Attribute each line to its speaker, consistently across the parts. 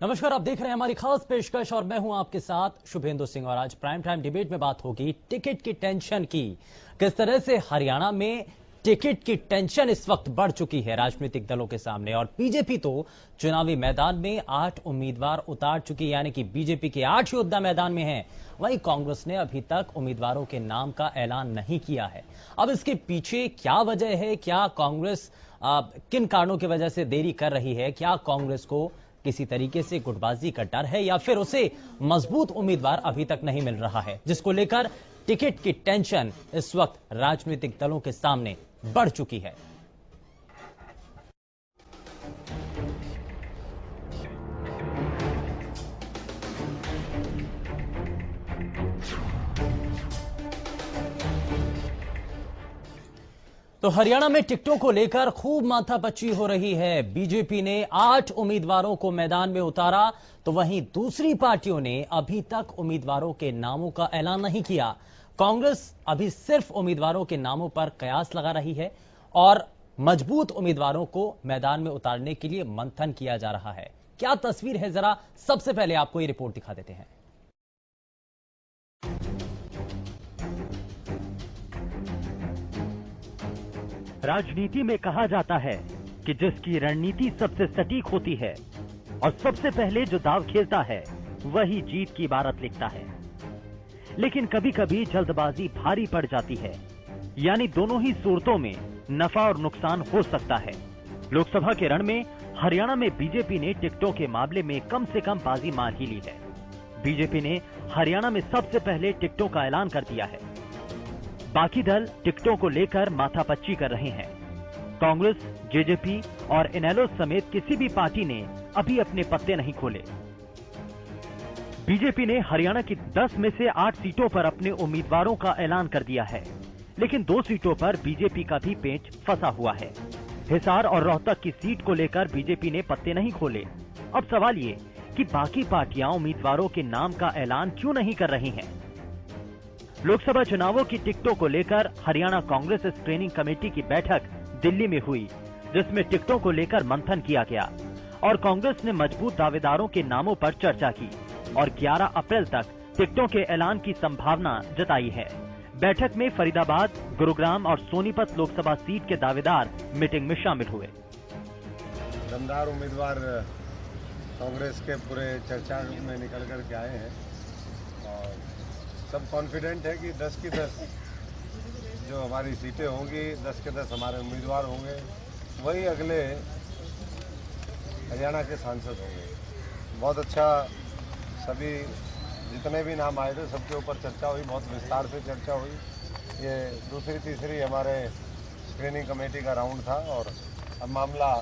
Speaker 1: नमस्कार, आप देख रहे हैं हमारी खास पेशकश और मैं हूं आपके साथ शुभेंदु सिंह। और आज प्राइम टाइम डिबेट में बात होगी टिकट की टेंशन की। किस तरह से हरियाणा में टिकट की टेंशन इस वक्त बढ़ चुकी है राजनीतिक दलों के सामने। और बीजेपी तो चुनावी मैदान में 8 उम्मीदवार उतार चुकी, यानी कि बीजेपी के 8 योद्धा मैदान में हैं। वहीं कांग्रेस ने अभी तक उम्मीदवारों के नाम का ऐलान नहीं किया है। अब इसके पीछे क्या वजह है? क्या कांग्रेस किन कारणों की वजह से देरी कर रही है? क्या कांग्रेस को किसी तरीके से गुटबाजी का डर है या फिर उसे मजबूत उम्मीदवार अभी तक नहीं मिल रहा है, जिसको लेकर टिकट की टेंशन इस वक्त राजनीतिक दलों के सामने बढ़ चुकी है। तो हरियाणा में टिकटों को लेकर खूब माथापच्ची हो रही है। बीजेपी ने 8 उम्मीदवारों को मैदान में उतारा, तो वहीं दूसरी पार्टियों ने अभी तक उम्मीदवारों के नामों का ऐलान नहीं किया। कांग्रेस अभी सिर्फ उम्मीदवारों के नामों पर कयास लगा रही है और मजबूत उम्मीदवारों को मैदान में उतारने के लिए मंथन किया जा रहा है। क्या तस्वीर है, जरा सबसे पहले आपको ये रिपोर्ट दिखा देते हैं।
Speaker 2: राजनीति में कहा जाता है कि जिसकी रणनीति सबसे सटीक होती है और सबसे पहले जो दाव खेलता है वही जीत की इबारत लिखता है। लेकिन कभी कभी जल्दबाजी भारी पड़ जाती है, यानी दोनों ही सूरतों में नफा और नुकसान हो सकता है। लोकसभा के रण में हरियाणा में बीजेपी ने टिकटों के मामले में कम से कम बाजी मार ही ली है। बीजेपी ने हरियाणा में सबसे पहले टिकटों का ऐलान कर दिया है। बाकी दल टिकटों को लेकर माथापच्ची कर रहे हैं। कांग्रेस, जेजेपी और इनेलो समेत किसी भी पार्टी ने अभी अपने पत्ते नहीं खोले। बीजेपी ने हरियाणा की 10 में से 8 सीटों पर अपने उम्मीदवारों का ऐलान कर दिया है, लेकिन 2 सीटों पर बीजेपी का भी पेंच फंसा हुआ है। हिसार और रोहतक की सीट को लेकर बीजेपी ने पत्ते नहीं खोले। अब सवाल ये कि बाकी पार्टियां उम्मीदवारों के नाम का ऐलान क्यों नहीं कर रही हैं? लोकसभा चुनावों की टिकटों को लेकर हरियाणा कांग्रेस स्क्रीनिंग कमेटी की बैठक दिल्ली में हुई, जिसमें टिकटों को लेकर मंथन किया गया और कांग्रेस ने मजबूत दावेदारों के नामों पर चर्चा की और 11 अप्रैल तक टिकटों के ऐलान की संभावना जताई है। बैठक में फरीदाबाद, गुरुग्राम और सोनीपत लोकसभा सीट के दावेदार मीटिंग में शामिल हुए।
Speaker 3: दमदार उम्मीदवार कांग्रेस के पूरे चर्चा में निकल कर के आए हैं और सब कॉन्फिडेंट है कि 10 की 10 जो हमारी सीटें होंगी, 10 के 10 हमारे उम्मीदवार होंगे, वही अगले हरियाणा के सांसद होंगे। बहुत अच्छा, सभी जितने भी नाम आए थे सबके ऊपर चर्चा हुई, बहुत विस्तार से चर्चा हुई। ये दूसरी तीसरी हमारे स्क्रीनिंग कमेटी का राउंड था और अब मामला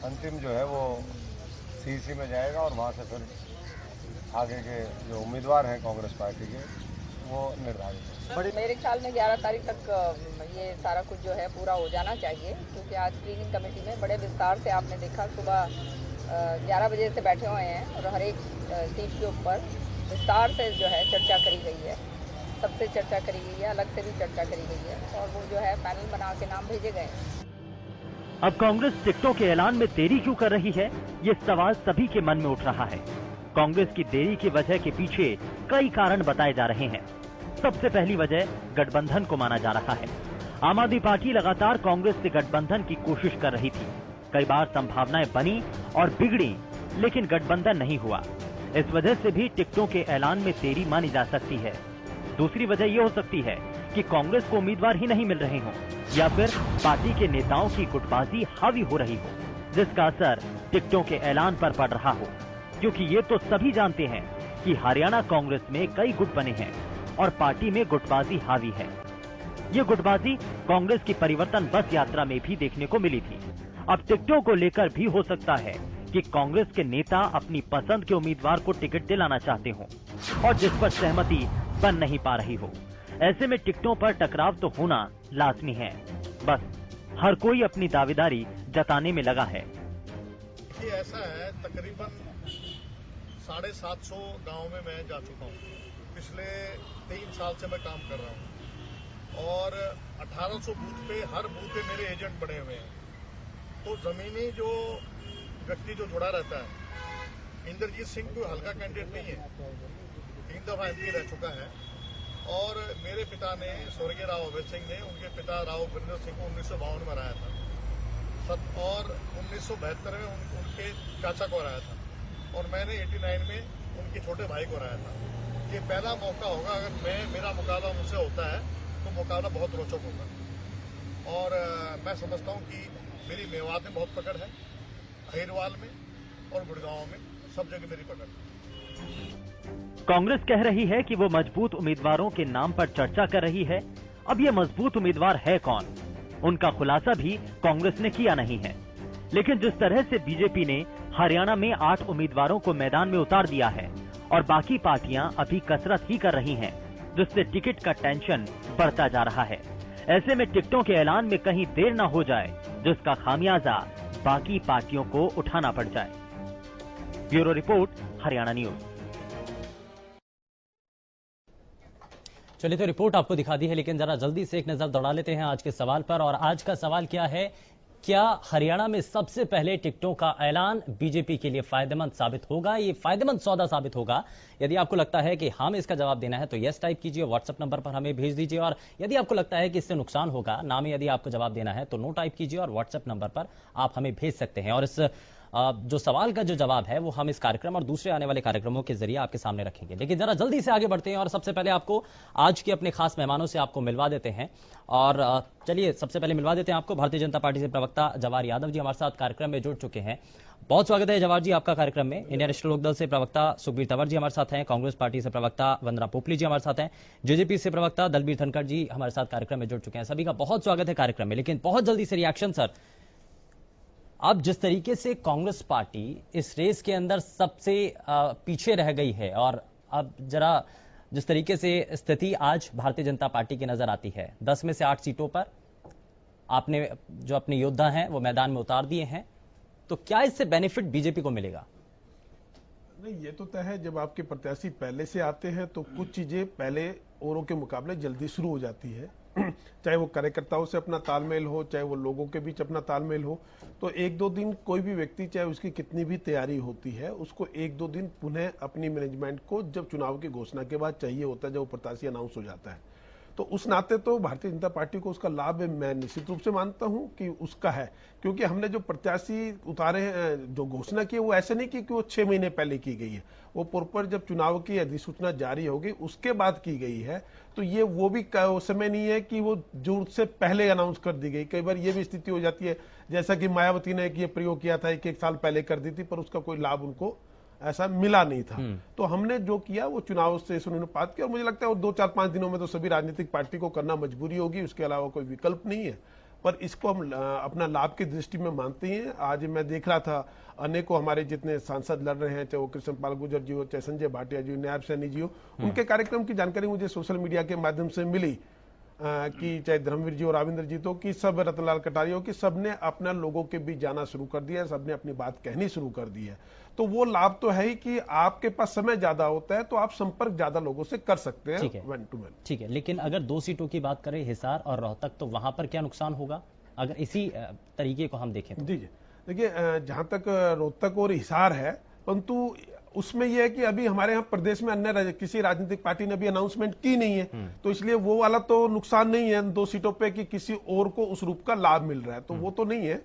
Speaker 3: अंतिम जो है वो सीईसी में जाएगा और वहाँ से फिर आगे के जो उम्मीदवार हैं कांग्रेस पार्टी के वो निर्धारित है।
Speaker 4: मेरे ख्याल में 11 तारीख तक ये सारा कुछ जो है पूरा हो जाना चाहिए, क्योंकि आज स्क्रीनिंग कमेटी में बड़े विस्तार से आपने देखा, सुबह 11 बजे से बैठे हुए हैं और हर एक सीट के ऊपर विस्तार से जो है चर्चा करी गई है। सबसे चर्चा करी गई है, अलग से भी चर्चा करी गई है और वो जो है पैनल बना के नाम भेजे गए हैं।
Speaker 2: अब कांग्रेस टिकटों के ऐलान में देरी क्यों कर रही है, ये सवाल सभी के मन में उठ रहा है। कांग्रेस की देरी की वजह के पीछे कई कारण बताए जा रहे हैं। सबसे पहली वजह गठबंधन को माना जा रहा है। आम आदमी पार्टी लगातार कांग्रेस से गठबंधन की कोशिश कर रही थी। कई बार संभावनाएं बनी और बिगड़ी, लेकिन गठबंधन नहीं हुआ। इस वजह से भी टिकटों के ऐलान में देरी मानी जा सकती है। दूसरी वजह यह हो सकती है कि कांग्रेस को उम्मीदवार ही नहीं मिल रहे हों या फिर पार्टी के नेताओं की गुटबाजी हावी हो रही हो, जिसका असर टिकटों के ऐलान पर पड़ रहा हो। क्योंकि ये तो सभी जानते हैं कि हरियाणा कांग्रेस में कई गुट बने हैं और पार्टी में गुटबाजी हावी है। ये गुटबाजी कांग्रेस की परिवर्तन बस यात्रा में भी देखने को मिली थी। अब टिकटों को लेकर भी हो सकता है कि कांग्रेस के नेता अपनी पसंद के उम्मीदवार को टिकट दिलाना चाहते हों और जिस पर सहमति बन नहीं पा रही हो। ऐसे में टिकटों पर टकराव तो होना लाजमी है। बस हर कोई अपनी दावेदारी जताने में लगा है।
Speaker 5: ये ऐसा है, तकरीबन 750 गांव में मैं जा चुका हूँ। पिछले 3 साल से मैं काम कर रहा हूँ और 1800 बूथ पे, हर बूथ पे मेरे एजेंट बने हुए हैं। तो जमीनी जो व्यक्ति जो जुड़ा रहता है इंद्रजीत सिंह कोई हल्का कैंडिडेट नहीं है, 3 दफा MP रह चुका है। और मेरे पिता ने, स्वर्गीय राव अभय सिंह ने, उनके पिता राव वीरेंद्र सिंह को 1952 में हराया था और 1972 में उनके चाचा को हराया था और मैंने 89 में उनके छोटे भाई को हराया था। ये पहला मौका होगा, अगर मेरा मुकाबला उनसे होता है तो मुकाबला बहुत रोचक होगा। और मैं समझता हूँ कि मेरी मेवात में बहुत पकड़ है, अहिरवाल में और गुड़गांव में, सब जगह मेरी पकड़ है।
Speaker 2: कांग्रेस कह रही है कि वो मजबूत उम्मीदवारों के नाम पर चर्चा कर रही है। अब ये मजबूत उम्मीदवार है कौन, उनका खुलासा भी कांग्रेस ने किया नहीं है। लेकिन जिस तरह से बीजेपी ने हरियाणा में 8 उम्मीदवारों को मैदान में उतार दिया है और बाकी पार्टियां अभी कसरत ही कर रही हैं, जिससे टिकट का टेंशन बढ़ता जा रहा है। ऐसे में टिकटों के ऐलान में कहीं देर न हो जाए, जिसका खामियाजा बाकी पार्टियों को उठाना पड़ जाए। Bureau report, Haryana news.
Speaker 1: चलिए, तो रिपोर्ट आपको दिखा दी है, लेकिन जरा जल्दी से एक नजर दौड़ा लेते हैं आज के सवाल पर। और आज का सवाल क्या है, क्या हरियाणा में सबसे पहले टिकटों का ऐलान बीजेपी के लिए फायदेमंद साबित होगा? ये फायदेमंद सौदा साबित होगा? यदि आपको लगता है कि हाँ में इसका जवाब देना है तो यस टाइप कीजिए, व्हाट्सएप नंबर पर हमें भेज दीजिए। और यदि आपको लगता है कि इससे नुकसान होगा, ना में यदि आपको जवाब देना है तो नो टाइप कीजिए और व्हाट्सएप नंबर पर आप हमें भेज सकते हैं। और इस जो सवाल का जो जवाब है वो हम इस कार्यक्रम और दूसरे आने वाले कार्यक्रमों के जरिए आपके सामने रखेंगे। लेकिन जरा जल्दी से आगे बढ़ते हैं और सबसे पहले आपको आज के अपने खास मेहमानों से आपको मिलवा देते हैं। और चलिए, सबसे पहले मिलवा देते हैं आपको भारतीय जनता पार्टी से प्रवक्ता जवाहर यादव जी हमारे साथ कार्यक्रम में जुड़ चुके हैं। बहुत स्वागत है जवाहर जी आपका कार्यक्रम में। इंडियन नेशनल लोकदल से प्रवक्ता सुखबीर तंवर जी हमारे साथ हैं, कांग्रेस पार्टी से प्रवक्ता वंदना पोपली जी हमारे साथ हैं, जेजेपी से प्रवक्ता दलबीर धनखड़ जी हमारे साथ कार्यक्रम में जुड़ चुके हैं। सभी का बहुत स्वागत है कार्यक्रम में। लेकिन बहुत जल्दी से रिएक्शन सर, अब जिस तरीके से कांग्रेस पार्टी इस रेस के अंदर सबसे पीछे रह गई है और अब जरा जिस तरीके से स्थिति आज भारतीय जनता पार्टी की नजर आती है, 10 में से 8 सीटों पर आपने जो अपने योद्धा हैं वो मैदान में उतार दिए हैं, तो क्या इससे बेनिफिट बीजेपी को मिलेगा?
Speaker 6: नहीं, ये तो तय है, जब आपके प्रत्याशी पहले से आते हैं तो कुछ चीजें पहले औरों के मुकाबले जल्दी शुरू हो जाती है। चाहे वो कार्यकर्ताओं से अपना तालमेल हो, चाहे वो लोगों के बीच अपना तालमेल हो, तो 1-2 दिन कोई भी व्यक्ति, चाहे उसकी कितनी भी तैयारी होती है, उसको 1-2 दिन पुनः अपनी मैनेजमेंट को जब चुनाव की घोषणा के बाद चाहिए होता है, जब वो प्रत्याशी अनाउंस हो जाता है, तो उस नाते तो भारतीय जनता पार्टी को उसका लाभ मैं निश्चित रूप से मानता हूं कि उसका है। क्योंकि हमने जो प्रत्याशी उतारे हैं, जो घोषणा की, वो ऐसे नहीं की कि वो 6 महीने पहले की गई है, वो प्रॉपर जब चुनाव की अधिसूचना जारी होगी उसके बाद की गई है। तो ये वो भी समय नहीं है कि वो जरूरत से पहले अनाउंस कर दी गई। कई बार ये भी स्थिति हो जाती है, जैसा कि मायावती ने ये प्रयोग किया था, एक साल पहले कर दी थी, पर उसका कोई लाभ उनको ऐसा मिला नहीं था। तो हमने जो किया वो चुनाव से अनुपात किया, और मुझे लगता है वो 2-4-5 दिनों में तो सभी राजनीतिक पार्टी को करना मजबूरी होगी, उसके अलावा कोई विकल्प नहीं है। पर इसको हम अपना लाभ की दृष्टि में मानते हैं। आज मैं देख रहा था, अनेकों हमारे जितने सांसद लड़ रहे हैं, चाहे वो कृष्णपाल गुर्जर जी हो, चाहे संजय भाटिया जी, नायब सैनी जी हो, उनके कार्यक्रम की जानकारी मुझे सोशल मीडिया के माध्यम से मिली कि चाहे धर्मवीर जी और राविंद्र जी, तो कि सब रतनलाल कटारिया हो, कि सबने अपना लोगों के बीच जाना शुरू कर दिया है, सबने अपनी बात कहनी शुरू कर दी है। तो वो लाभ तो है ही कि आपके पास समय ज्यादा होता है तो आप संपर्क ज्यादा लोगों से कर सकते हैं वन टू वन।
Speaker 1: ठीक है, लेकिन अगर 2 सीटों की बात करें, हिसार और रोहतक, तो वहां पर क्या नुकसान होगा अगर इसी तरीके को हम देखें?
Speaker 6: देखिए, जहां तक रोहतक और हिसार है, परंतु उसमें यह है कि अभी हमारे यहाँ प्रदेश में अन्य किसी राजनीतिक पार्टी ने भी अनाउंसमेंट की नहीं है, तो इसलिए वो वाला तो नुकसान नहीं है 2 सीटों पे कि किसी और को उस रूप का लाभ मिल रहा है, तो वो तो नहीं है।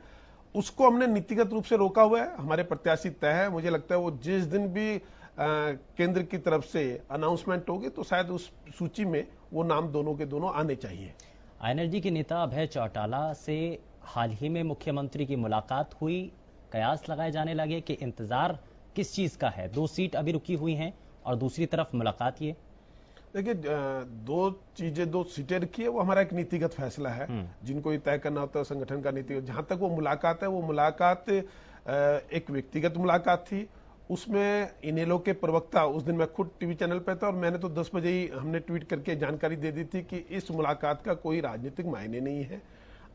Speaker 6: उसको हमने नीतिगत रूप से रोका हुआ है, हमारे प्रत्याशी तय है। मुझे लगता है वो जिस दिन भी केंद्र की तरफ से अनाउंसमेंट होगी तो शायद उस सूची में वो नाम दोनों के दोनों आने चाहिए।
Speaker 1: आईएनएलडी के नेता अभय चौटाला से हाल ही में मुख्यमंत्री की मुलाकात हुई, कयास लगाए जाने लगे कि इंतजार किस चीज का है? 2 सीट अभी रुकी हुई हैं और दूसरी तरफ मुलाकात। ये
Speaker 6: देखिए, 2 सीटें रखी है, वो हमारा एक नीतिगत फैसला है, जिनको ये तय करना होता है संगठन का नीति। जहां तक वो मुलाकात है, वो मुलाकात एक व्यक्तिगत मुलाकात थी। उसमें इनेलो के प्रवक्ता, उस दिन मैं खुद टीवी चैनल पे था और मैंने तो 10 बजे ही हमने ट्वीट करके जानकारी दे दी थी कि इस मुलाकात का कोई राजनीतिक मायने नहीं है।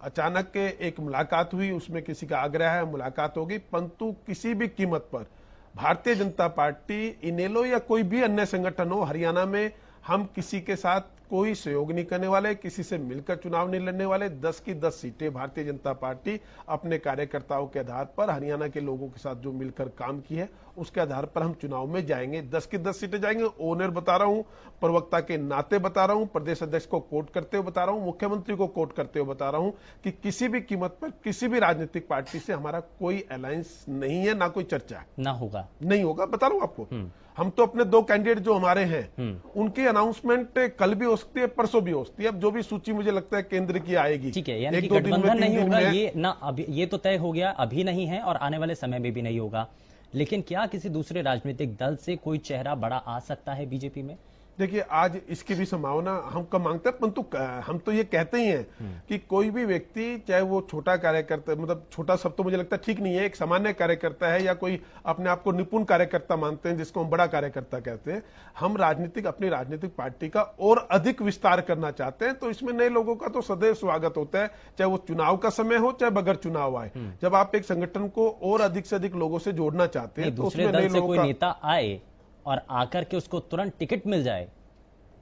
Speaker 6: अचानक एक मुलाकात हुई, उसमें किसी का आग्रह है, मुलाकात होगी, परंतु किसी भी कीमत पर भारतीय जनता पार्टी, इनेलो या कोई भी अन्य संगठन हो, हरियाणा में हम किसी के साथ कोई सहयोग नहीं करने वाले, किसी से मिलकर चुनाव नहीं लड़ने वाले। 10 की 10 सीटें भारतीय जनता पार्टी अपने कार्यकर्ताओं के आधार पर, हरियाणा के लोगों के साथ जो मिलकर काम की है उसके आधार पर हम चुनाव में जाएंगे। 10 की 10 सीटें जाएंगे। ओनर बता रहा हूं, प्रवक्ता के नाते बता रहा हूं, प्रदेश अध्यक्ष को कोट करते हुए बता रहा हूं, मुख्यमंत्री को कोट करते हुए बता रहा हूं कि किसी भी कीमत पर किसी भी राजनीतिक पार्टी से हमारा कोई अलायंस नहीं है, ना कोई चर्चा है,
Speaker 1: ना होगा,
Speaker 6: नहीं होगा। बता रहा हूं आपको, हम तो अपने 2 कैंडिडेट जो हमारे हैं उनकी अनाउंसमेंट कल भी हो सकती है, परसों भी हो सकती है। अब जो भी सूची मुझे लगता है केंद्र की आएगी,
Speaker 1: ठीक है, यानी कि गठबंधन नहीं होगा, ये ना अभी, ये तो तय हो गया, अभी नहीं है और आने वाले समय में भी नहीं होगा। लेकिन क्या किसी दूसरे राजनीतिक दल से कोई चेहरा बड़ा आ सकता है बीजेपी में?
Speaker 6: देखिए, आज इसकी भी संभावना हम कम मांगते हैं, परंतु हम तो ये कहते ही हैं कि कोई भी व्यक्ति, चाहे वो छोटा कार्यकर्ता, मतलब छोटा शब्द तो मुझे लगता है ठीक नहीं है, एक सामान्य कार्यकर्ता है या कोई अपने आप को निपुण कार्यकर्ता मानते हैं जिसको हम बड़ा कार्यकर्ता कहते हैं, हम अपनी राजनीतिक पार्टी का और अधिक विस्तार करना चाहते हैं। तो इसमें नए लोगों का तो सदैव स्वागत होता है, चाहे वो चुनाव का समय हो चाहे बगैर चुनाव आए। जब आप एक संगठन को और अधिक से अधिक लोगों से जोड़ना चाहते हैं,
Speaker 1: दूसरे दल से कोई नेता आए और आकर के उसको तुरंत टिकट मिल जाए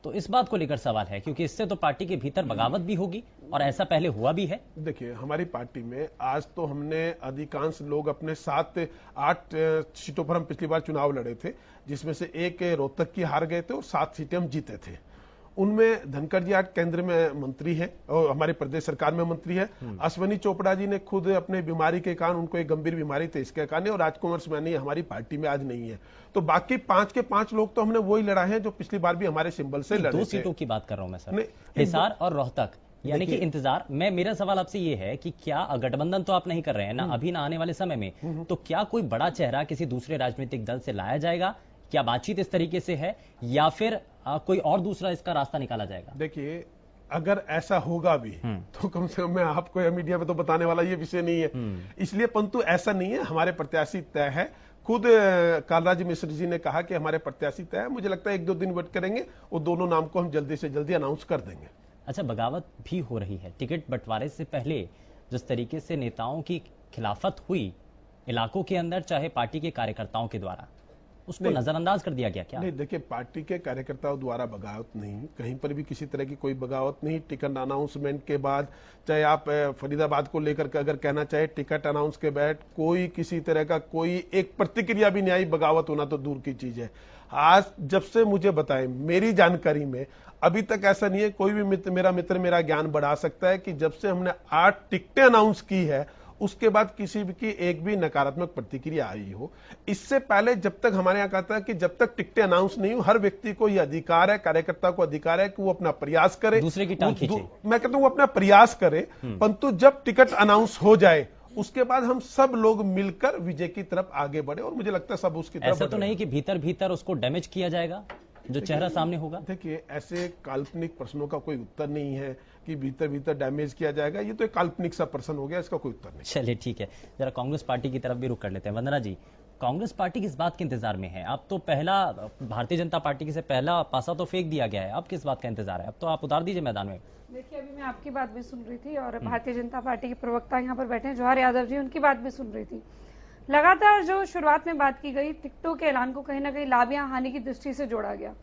Speaker 1: तो इस बात को लेकर सवाल है, क्योंकि इससे तो पार्टी के भीतर बगावत भी होगी और ऐसा पहले हुआ भी है।
Speaker 6: देखिए, हमारी पार्टी में आज तो हमने अधिकांश लोग अपने 7-8 सीटों पर हम पिछली बार चुनाव लड़े थे, जिसमें से एक रोहतक की हार गए थे और 7 सीटें हम जीते थे। उनमें धनखड़ जी आज केंद्र में मंत्री है और हमारी प्रदेश सरकार में मंत्री है। अश्वनी चोपड़ा जी ने खुद अपने बीमारी के कारण, उनको एक गंभीर बीमारी थी इसके कारण, और राजकुमार सैनी हमारी पार्टी में आज नहीं है। तो बाकी 5 के 5 लोग तो हमने वही लड़ा है जो पिछली बार भी हमारे सिंबल से लड़े थे।
Speaker 1: 2 सीटों की बात कर रहा हूं मैं सर, हिसार और रोहतक, यानी कि इंतजार। मेरा सवाल आपसे ये है कि क्या गठबंधन तो आप नहीं कर रहे हैं ना अभी ना आने वाले समय में, तो क्या कोई बड़ा चेहरा किसी दूसरे राजनीतिक दल से लाया जाएगा? क्या बातचीत इस तरीके से है या फिर कोई और दूसरा इसका रास्ता निकाला जाएगा?
Speaker 6: देखिए, अगर ऐसा होगा भी तो कम से कम मैं आपको या मीडिया में तो बताने वाला ये विषय नहीं है, इसलिए, परंतु ऐसा नहीं है। हमारे प्रत्याशी तय है। खुद कालराज मिश्र जी ने कहा कि हमारे प्रत्याशी तय है। मुझे लगता है 1-2 दिन वेट करेंगे, वो दोनों नाम को हम जल्दी से जल्दी अनाउंस कर देंगे।
Speaker 1: अच्छा, बगावत भी हो रही है टिकट बंटवारे से पहले। जिस तरीके से नेताओं की खिलाफत हुई इलाकों के अंदर, चाहे पार्टी के कार्यकर्ताओं के द्वारा, उसको नजरअंदाज कर दिया गया क्या?
Speaker 6: नहीं, देखिए, पार्टी के कार्यकर्ताओं द्वारा बगावत नहीं, कहीं पर भी किसी तरह की कोई बगावत नहीं। टिकट अनाउंसमेंट के बाद, चाहे आप फरीदाबाद को लेकर के अगर कहना चाहे, टिकट अनाउंस के बाद कोई किसी तरह का कोई एक प्रतिक्रिया भी नहीं आई। बगावत होना तो दूर की चीज है। आज जब से मुझे बताएं, मेरी जानकारी में अभी तक ऐसा नहीं है। कोई भी मेरा मित्र मेरा ज्ञान बढ़ा सकता है कि जब से हमने 8 टिकटें अनाउंस की है उसके बाद किसी की एक भी नकारात्मक प्रतिक्रिया आई हो। इससे पहले जब तक हमारे यहाँ कहता है कि जब तक टिकटें अनाउंस नहीं हो, हर व्यक्ति को यह अधिकार है, कार्यकर्ता को अधिकार है कि वो अपना प्रयास करे,
Speaker 1: दूसरे की टांग खींचे।
Speaker 6: मैं कहता हूं वो अपना प्रयास करे, परंतु जब टिकट अनाउंस हो जाए उसके बाद हम सब लोग मिलकर विजय की तरफ आगे बढ़े, और मुझे लगता है सब उसकी तरफ।
Speaker 1: ऐसा तो नहीं कि भीतर भीतर उसको डैमेज किया जाएगा जो चेहरा सामने होगा?
Speaker 6: देखिए, ऐसे काल्पनिक प्रश्नों का कोई उत्तर नहीं है कि भीतर भीतर डैमेज किया जाएगा। ये तो एक काल्पनिक सा प्रश्न हो गया, इसका कोई उत्तर नहीं।
Speaker 1: चलिए ठीक है, जरा कांग्रेस पार्टी की तरफ भी रुख कर लेते हैं। वंदना जी, कांग्रेस पार्टी किस बात के इंतजार में है? अब तो पहला भारतीय जनता पार्टी से पहला पासा तो फेंक दिया गया है, अब किस बात का इंतजार है? अब तो आप उतार दीजिए मैदान में।
Speaker 7: देखिए, अभी मैं आपकी बात भी सुन रही थी और भारतीय जनता पार्टी के प्रवक्ता यहाँ पर बैठे हैं जवाहर यादव जी, उनकी बात भी सुन रही थी। लगातार जो शुरुआत में बात की गई, टिकटों के ऐलान को कहीं ना कहीं लाभ या हानि की दृष्टि से जोड़ा गया,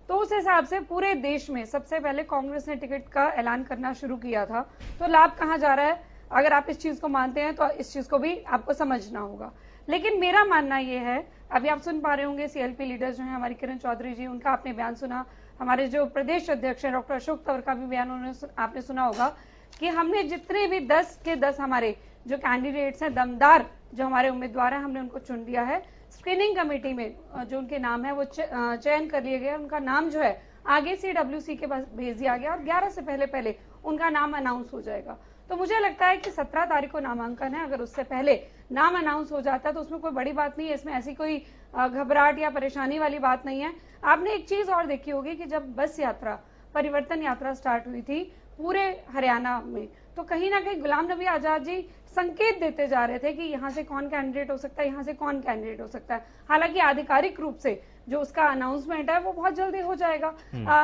Speaker 7: तो उस हिसाब से पूरे देश में सबसे पहले कांग्रेस ने टिकट का ऐलान करना शुरू किया था। तो लाभ कहां जा रहा है? अगर आप इस चीज को मानते हैं तो इस चीज को भी आपको समझना होगा। लेकिन मेरा मानना यह है, अभी आप सुन पा रहे होंगे सीएलपी लीडर्स जो है हमारी किरण चौधरी जी, उनका आपने बयान सुना, हमारे जो प्रदेश अध्यक्ष है डॉक्टर अशोक तंवर का भी बयान आपने सुना होगा कि हमने जितने भी 10 के 10 हमारे जो कैंडिडेट्स हैं, दमदार जो हमारे उम्मीदवार हैं, हमने उनको चुन लिया है। स्क्रीनिंग कमेटी में जो उनके नाम है वो चयन कर लिए गए, उनका नाम जो है आगे CWC के पास भेज दिया गया और 11 से पहले उनका नाम अनाउंस हो जाएगा। तो मुझे लगता है कि 17 तारीख को नामांकन है, अगर उससे पहले नाम अनाउंस हो जाता है तो उसमें कोई बड़ी बात नहीं है, इसमें ऐसी कोई घबराहट या परेशानी वाली बात नहीं है। आपने एक चीज और देखी होगी कि जब बस यात्रा, परिवर्तन यात्रा स्टार्ट हुई थी पूरे हरियाणा में, तो कहीं ना कहीं गुलाम नबी आजाद जी संकेत देते जा रहे थे कि यहाँ से कौन कैंडिडेट हो सकता है, यहाँ से कौन कैंडिडेट हो सकता है। हालांकि आधिकारिक रूप से जो उसका अनाउंसमेंट है वो बहुत जल्दी हो जाएगा,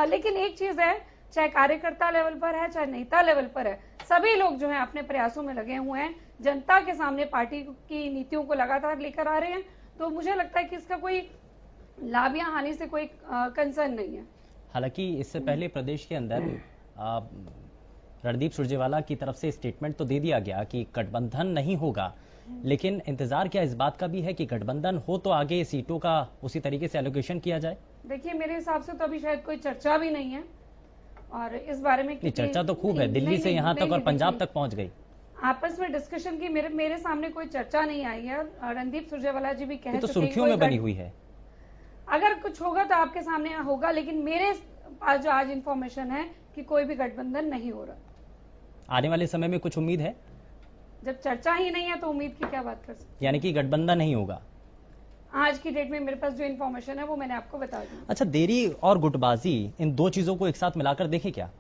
Speaker 7: लेकिन एक चीज है, चाहे कार्यकर्ता लेवल पर है चाहे नेता लेवल पर है, सभी लोग जो है अपने प्रयासों में लगे हुए हैं, जनता के सामने पार्टी की नीतियों को लगातार लेकर आ रहे हैं। तो मुझे लगता है कि इसका कोई लाभ या हानि से कोई कंसर्न नहीं है।
Speaker 1: हालांकि इससे पहले प्रदेश के अंदर रणदीप सुरजेवाला की तरफ से स्टेटमेंट तो दे दिया गया कि गठबंधन नहीं होगा, लेकिन इंतजार क्या इस बात का भी है कि गठबंधन हो तो आगे सीटों का उसी तरीके से एलोकेशन किया जाए?
Speaker 7: देखिए, मेरे हिसाब से तो अभी शायद कोई चर्चा भी नहीं है और इस बारे में
Speaker 1: चर्चा तो खूब है, दिल्ली से यहाँ तक और पंजाब तक पहुंच गई।
Speaker 7: आपस में डिस्कशन की मेरे सामने कोई चर्चा नहीं आई है। रणदीप सुरजेवाला जी भी कह चुके हैं,
Speaker 1: सुर्खियों में बनी हुई है।
Speaker 7: अगर कुछ होगा तो आपके सामने होगा, लेकिन मेरे पास जो आज इंफॉर्मेशन है कि कोई भी गठबंधन नहीं हो रहा।
Speaker 1: आने वाले समय में कुछ उम्मीद है?
Speaker 7: जब चर्चा ही नहीं है तो उम्मीद की क्या बात कर सकते?
Speaker 1: यानी कि गठबंधन नहीं होगा
Speaker 7: आज की डेट में। मेरे पास जो इन्फॉर्मेशन है वो मैंने आपको बता दी।
Speaker 1: अच्छा, देरी और गुटबाजी, इन दो चीजों को एक साथ मिलाकर देखें क्या?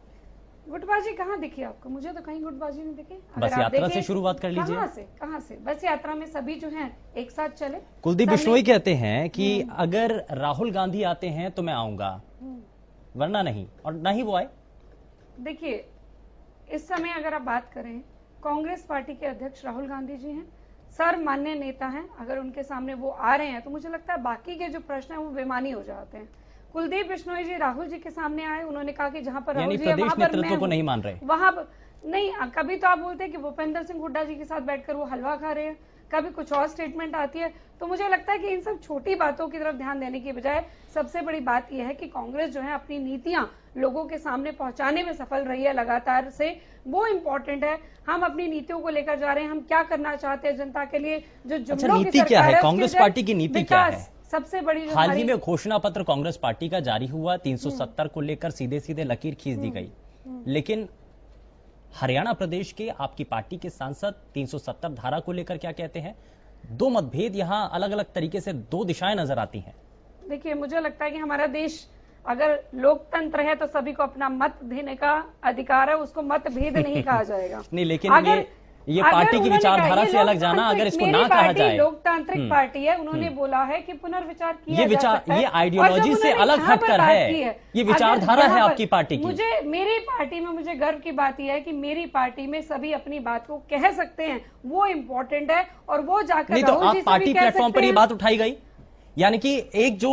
Speaker 7: गुटबाजी कहाँ दिखी आपको? मुझे तो कहीं गुटबाजी नहीं दिखी।
Speaker 1: बस यात्रा से शुरुआत कर लीजिए।
Speaker 7: कहाँ से? बस यात्रा में सभी जो हैं एक साथ चले।
Speaker 1: कुलदीप बिश्नोई कहते हैं कि अगर राहुल गांधी आते हैं तो मैं आऊंगा, वरना नहीं, और ना ही वो आए।
Speaker 7: देखिए, इस समय अगर आप बात करें, कांग्रेस पार्टी के अध्यक्ष राहुल गांधी जी हैं, सर्वमान्य नेता हैं। अगर उनके सामने वो आ रहे हैं तो मुझे लगता है बाकी के जो प्रश्न हैं वो बेमानी हो जाते हैं। कुलदीप बिश्नोई जी राहुल जी के सामने आए, उन्होंने कहा कि जहां पर राहुल जी है वहां पर मैं
Speaker 1: को नहीं मान रहे,
Speaker 7: वहां नहीं। कभी तो आप बोलते हैं कि भूपेंद्र सिंह हुड्डा जी के साथ बैठकर वो हलवा खा रहे हैं, कभी कुछ और स्टेटमेंट आती है। तो मुझे लगता है कि इन सब छोटी बातों की तरफ ध्यान देने की बजाय सबसे बड़ी बात यह है कि कांग्रेस जो है अपनी नीतियां लोगों के सामने पहुंचाने में सफल रही है लगातार से, वो इम्पोर्टेंट है। हम अपनी नीतियों को लेकर जा रहे हैं, हम क्या करना चाहते हैं जनता के लिए। जो जुमलों की
Speaker 1: नीति क्या है, कांग्रेस पार्टी की नीति क्या है?
Speaker 7: सबसे बड़ी
Speaker 1: हाल ही में घोषणा पत्र कांग्रेस पार्टी का जारी हुआ, 370 को लेकर सीधे सीधे लकीर खींच दी गई, लेकिन हरियाणा प्रदेश के आपकी पार्टी के सांसद 370 धारा को लेकर क्या कहते हैं? दो मतभेद यहां अलग अलग तरीके से, दो दिशाएं नजर आती हैं।
Speaker 7: देखिए, मुझे लगता है कि हमारा देश अगर लोकतंत्र है तो सभी को अपना मत देने का अधिकार है, उसको मतभेद नहीं कहा जाएगा।
Speaker 1: नहीं, लेकिन ये पार्टी की विचारधारा से अलग जाना, अगर इसको ना कहा जाए।
Speaker 7: लोकतांत्रिक पार्टी है, उन्होंने बोला है कि पुनर्विचार किया जा सकता है।
Speaker 1: ये आइडियोलॉजी से अलग हटकर है, ये विचारधारा है आपकी पार्टी की।
Speaker 7: मेरी पार्टी में मुझे गर्व की बात यह है कि मेरी पार्टी में सभी अपनी बात को कह सकते हैं, वो इम्पोर्टेंट है। और वो जाकर
Speaker 1: नहीं तो आप पार्टी प्लेटफॉर्म पर ये बात उठाई गई, यानी कि एक जो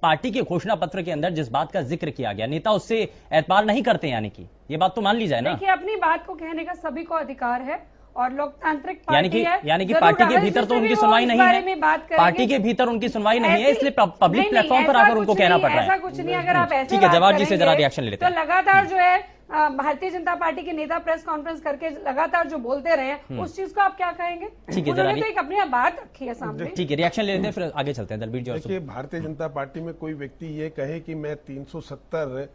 Speaker 1: पार्टी के घोषणा पत्र के अंदर जिस बात का जिक्र किया गया, नेता उससे एतबार नहीं करते, यानी कि ये बात तो मान ली जाए ना।
Speaker 7: देखिए, अपनी बात को कहने का सभी को अधिकार है और लोकतांत्रिक पार्टी है।
Speaker 1: यानी कि पार्टी के भीतर तो उनकी सुनवाई नहीं है, पार्टी के भीतर उनकी सुनवाई नहीं है, इसलिए पब्लिक प्लेटफॉर्म पर आकर उनको कहना पड़ रहा है।
Speaker 7: ऐसा कुछ नहीं। अगर आप ऐसे
Speaker 1: ठीक है, जवाहर जी से जरा रिएक्शन ले लेते हैं।
Speaker 7: तो लगातार जो है भारतीय जनता पार्टी के नेता प्रेस कॉन्फ्रेंस करके लगातार जो बोलते रहे हैं, उस चीज को आप क्या कहेंगे?
Speaker 1: ठीक है,
Speaker 7: उन्होंने तो एक अपनी बात रखी है सामने।
Speaker 1: ठीक है, रिएक्शन ले लेते हैं, फिर आगे चलते हैं। दलबीर जी,
Speaker 6: देखिए, भारतीय जनता पार्टी में कोई व्यक्ति ये कहे कि मैं 370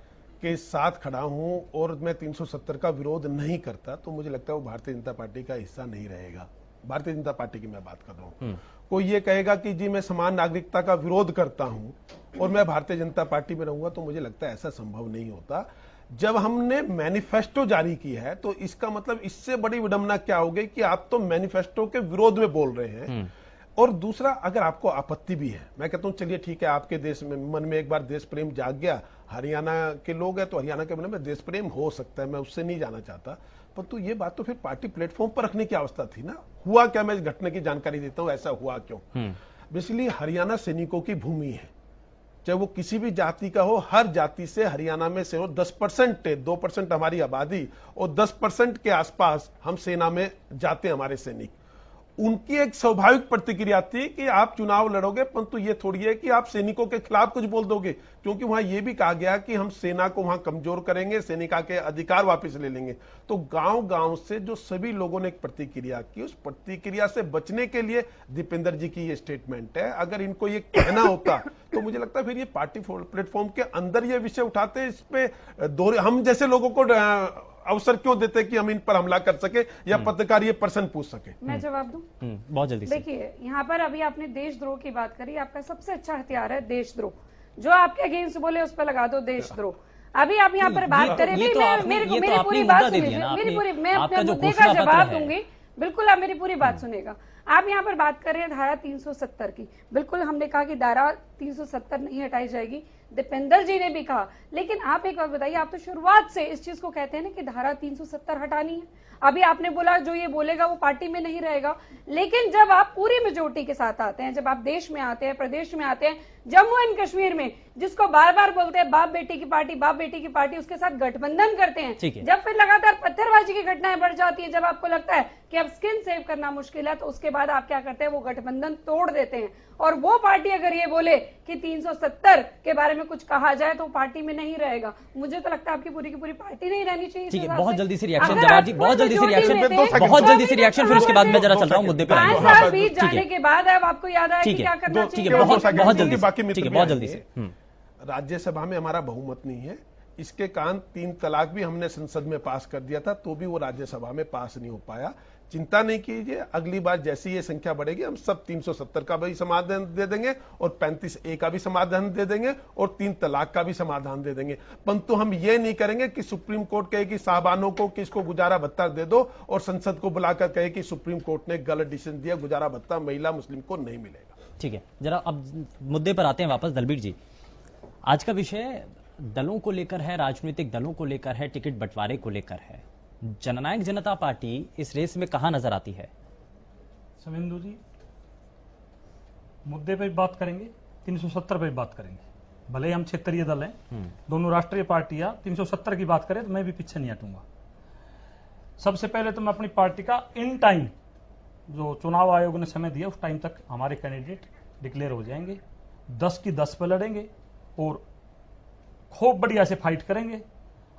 Speaker 6: के साथ खड़ा हूं और मैं 370 का विरोध नहीं करता, तो मुझे लगता है वो भारतीय जनता पार्टी का हिस्सा नहीं रहेगा। भारतीय जनता पार्टी की मैं बात कर रहा हूं। कोई ये कहेगा कि जी मैं समान नागरिकता का विरोध करता हूं और मैं भारतीय जनता पार्टी में रहूंगा, तो मुझे लगता है ऐसा संभव नहीं होता। जब हमने मैनिफेस्टो जारी की है तो इसका मतलब इससे बड़ी विडंबना क्या हो गई कि आप तो मैनिफेस्टो के विरोध में बोल रहे हैं। और दूसरा, अगर आपको आपत्ति भी है, मैं कहता हूं चलिए ठीक है, आपके देश में मन में एक बार देश प्रेम जाग गया, हरियाणा के लोग हैं तो हरियाणा के मन में देश प्रेम हो सकता है, मैं उससे नहीं जाना चाहता, परंतु ये बात तो फिर पार्टी प्लेटफॉर्म पर रखने की अवस्था थी ना। हुआ क्या, मैं इस घटना की जानकारी देता हूं, ऐसा हुआ क्यों। बेसिकली हरियाणा सैनिकों की भूमि है, चाहे वो किसी भी जाति का हो, हर जाति से हरियाणा में से 10% है, 2% हमारी आबादी और 10% के आसपास हम सेना में जाते हैं हमारे सैनिक। उनकी एक स्वाभाविक प्रतिक्रिया थी कि आप चुनाव लड़ोगे, परंतु ये थोड़ी है कि आप सैनिकों के खिलाफ कुछ बोल दोगे, क्योंकि वहां यह भी कहा गया कि हम सेना को वहां कमजोर करेंगे, सैनिका के अधिकार वापस ले लेंगे। तो गांव गांव से जो सभी लोगों ने एक प्रतिक्रिया की, उस प्रतिक्रिया से बचने के लिए दीपेंद्र जी की ये स्टेटमेंट है। अगर इनको ये कहना होता तो मुझे लगता है फिर ये पार्टी प्लेटफॉर्म के अंदर ये विषय उठाते, इस पे हम जैसे लोगों को अवसर क्यों देते कि हम इन पर हमला कर सके या पत्रकार ये प्रश्न पूछ सके।
Speaker 7: मैं जवाब दूं?
Speaker 1: बहुत जल्दी।
Speaker 7: देखिए, यहाँ पर अभी आपने देशद्रोह की बात करी, आपका सबसे अच्छा हथियार है देशद्रोह। जो आपके अगेंस्ट बोले उस पर लगा दो देशद्रोह। अभी आप यहाँ पर बात करें, मेरी पूरी बात सुनिए, मैं अपने मुद्दे का जवाब दूंगी, बिल्कुल आप मेरी पूरी बात सुनेगा। आप यहाँ पर बात कर रहे हैं धारा 370 की, बिल्कुल हमने कहा कि धारा 370 नहीं हटाई जाएगी, दीपेंद्र जी ने भी कहा। लेकिन आप एक बात बताइए, आप तो शुरुआत से इस चीज को कहते हैं ना कि धारा 370 हटानी है। अभी आपने बोला जो ये बोलेगा वो पार्टी में नहीं रहेगा, लेकिन जब आप पूरी मेजोरिटी के साथ आते हैं, जब आप देश में आते हैं, प्रदेश में आते हैं, जम्मू एंड कश्मीर में जिसको बार बार बोलते हैं बाप बेटी की पार्टी, बाप बेटी की पार्टी, उसके साथ गठबंधन करते हैं। जब फिर लगातार पत्थरबाजी की घटनाएं बढ़ जाती है, जब आपको लगता है कि अब स्किन सेव करना मुश्किल है, तो उसके बाद आप क्या करते हैं, वो गठबंधन तोड़ देते हैं। और वो पार्टी अगर ये बोले कि 370 के बारे में कुछ कहा जाए तो पार्टी में नहीं रहेगा। मुझे तो लगता है आपकी पूरी की पूरी पार्टी नहीं रहनी चाहिए।
Speaker 1: ठीक है, बहुत जल्दी से रिएक्शन जवाब जी, बहुत जल्दी से रिएक्शन, फिर उसके बाद मैं जरा चल रहा हूँ मुद्दे पर।
Speaker 7: 5 साल बीत जाने के बाद अब आपको याद आया कि क्या करना चाहिए।
Speaker 1: बहुत जल्दी, ठीक है, बहुत जल्दी से।
Speaker 6: राज्यसभा में हमारा बहुमत नहीं है, इसके कारण 3 तलाक भी हमने संसद में पास कर दिया था, तो भी वो राज्यसभा में पास नहीं हो पाया। चिंता नहीं कीजिए, अगली बार जैसी ये संख्या बढ़ेगी हम सब 370 का भी समाधान दे देंगे और 35A का भी समाधान दे देंगे और 3 तलाक का भी समाधान दे देंगे। परंतु हम ये नहीं करेंगे कि सुप्रीम कोर्ट कहे कि साहबानों को कि इसको गुजारा भत्ता दे दो और संसद को बुलाकर कहे कि सुप्रीम कोर्ट ने गलत डिसीजन दिया, गुजारा भत्ता महिला मुस्लिम को नहीं मिलेगा।
Speaker 1: ठीक है, जरा अब मुद्दे पर आते हैं वापस। दलबीर जी, आज का विषय दलों को लेकर है, राजनीतिक दलों को लेकर है, टिकट बंटवारे को लेकर है। जननायक जनता पार्टी इस रेस में कहां नजर आती है?
Speaker 8: शुभेंदु जी, मुद्दे पे भी बात करेंगे, 370 पे भी बात करेंगे। भले ही हम क्षेत्रीय दल हैं, दोनों राष्ट्रीय पार्टियां 370 की बात करें तो मैं भी पीछे नहीं हटूंगा। सबसे पहले तो मैं अपनी पार्टी का इन टाइम, जो चुनाव आयोग ने समय दिया उस टाइम तक हमारे कैंडिडेट डिक्लेयर हो जाएंगे, 10 की 10 पे लड़ेंगे और खूब बढ़िया से फाइट करेंगे।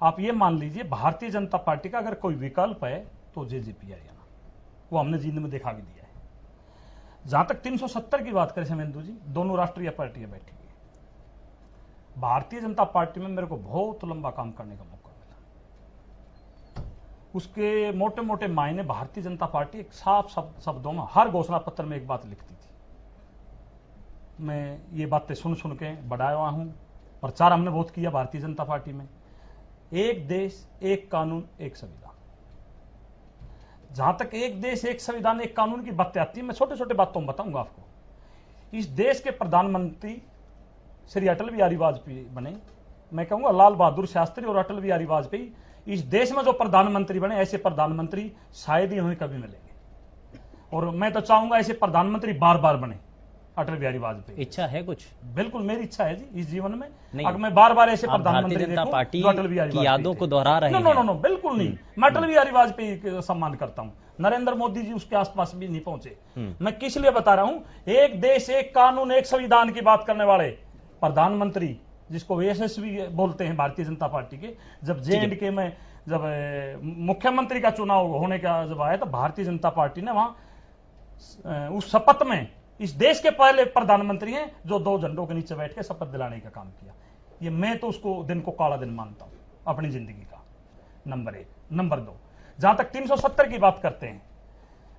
Speaker 8: आप ये मान लीजिए, भारतीय जनता पार्टी का अगर कोई विकल्प है तो जेजेपी हरियाणा, वो हमने जींद में देखा भी दिया है। जहां तक 370 की बात करें शुभेंदु जी, दोनों राष्ट्रीय पार्टियां बैठी हुई है। भारतीय जनता पार्टी में मेरे को बहुत लंबा काम करने का मौका मिला। उसके मोटे मोटे मायने भारतीय जनता पार्टी एक साफ शब्दों में हर घोषणा पत्र में एक बात लिखती थी। मैं ये बातें सुन सुन के बड़ा हुआ हूं, प्रचार हमने बहुत किया भारतीय जनता पार्टी में। एक देश एक कानून एक संविधान। जहां तक एक देश एक संविधान एक कानून की बातें आती है, मैं छोटे छोटे बातों में बताऊंगा आपको। इस देश के प्रधानमंत्री श्री अटल बिहारी वाजपेयी बने, मैं कहूंगा लाल बहादुर शास्त्री और अटल बिहारी वाजपेयी, इस देश में जो प्रधानमंत्री बने ऐसे प्रधानमंत्री शायद ही हमें कभी मिलेंगे। और मैं तो चाहूंगा ऐसे प्रधानमंत्री बार बार बने अटल बिहारी वाजपेयी।
Speaker 1: इच्छा है कुछ?
Speaker 8: बिल्कुल मेरी इच्छा है जी, इस जीवन में अगर मैं बार बार ऐसे प्रधानमंत्री
Speaker 1: जनता पार्टी
Speaker 8: जो अटल बिहारी
Speaker 1: की यादों को दोहरा रहे हैं।
Speaker 8: नो, बिल्कुल नहीं। मैं अटल बिहारी वाजपेयी का सम्मान करता हूं, नरेंद्र मोदी जी उसके आसपास भी नहीं पहुंचे। मैं किस लिए बता रहा हूं, एक देश एक कानून एक संविधान की बात करने वाले प्रधानमंत्री, जिसको यशस्वी बोलते हैं भारतीय जनता पार्टी के, जब J&K में जब मुख्यमंत्री का चुनाव होने का जब आया तो भारतीय जनता पार्टी ने वहां उस शपथ में इस देश के पहले प्रधानमंत्री हैं जो 2 झंडों के नीचे बैठ के शपथ दिलाने का काम किया। ये मैं तो उसको दिन को काला दिन मानता हूं अपनी जिंदगी का। नंबर 1। नंबर 2, जहां तक 370 की बात करते हैं,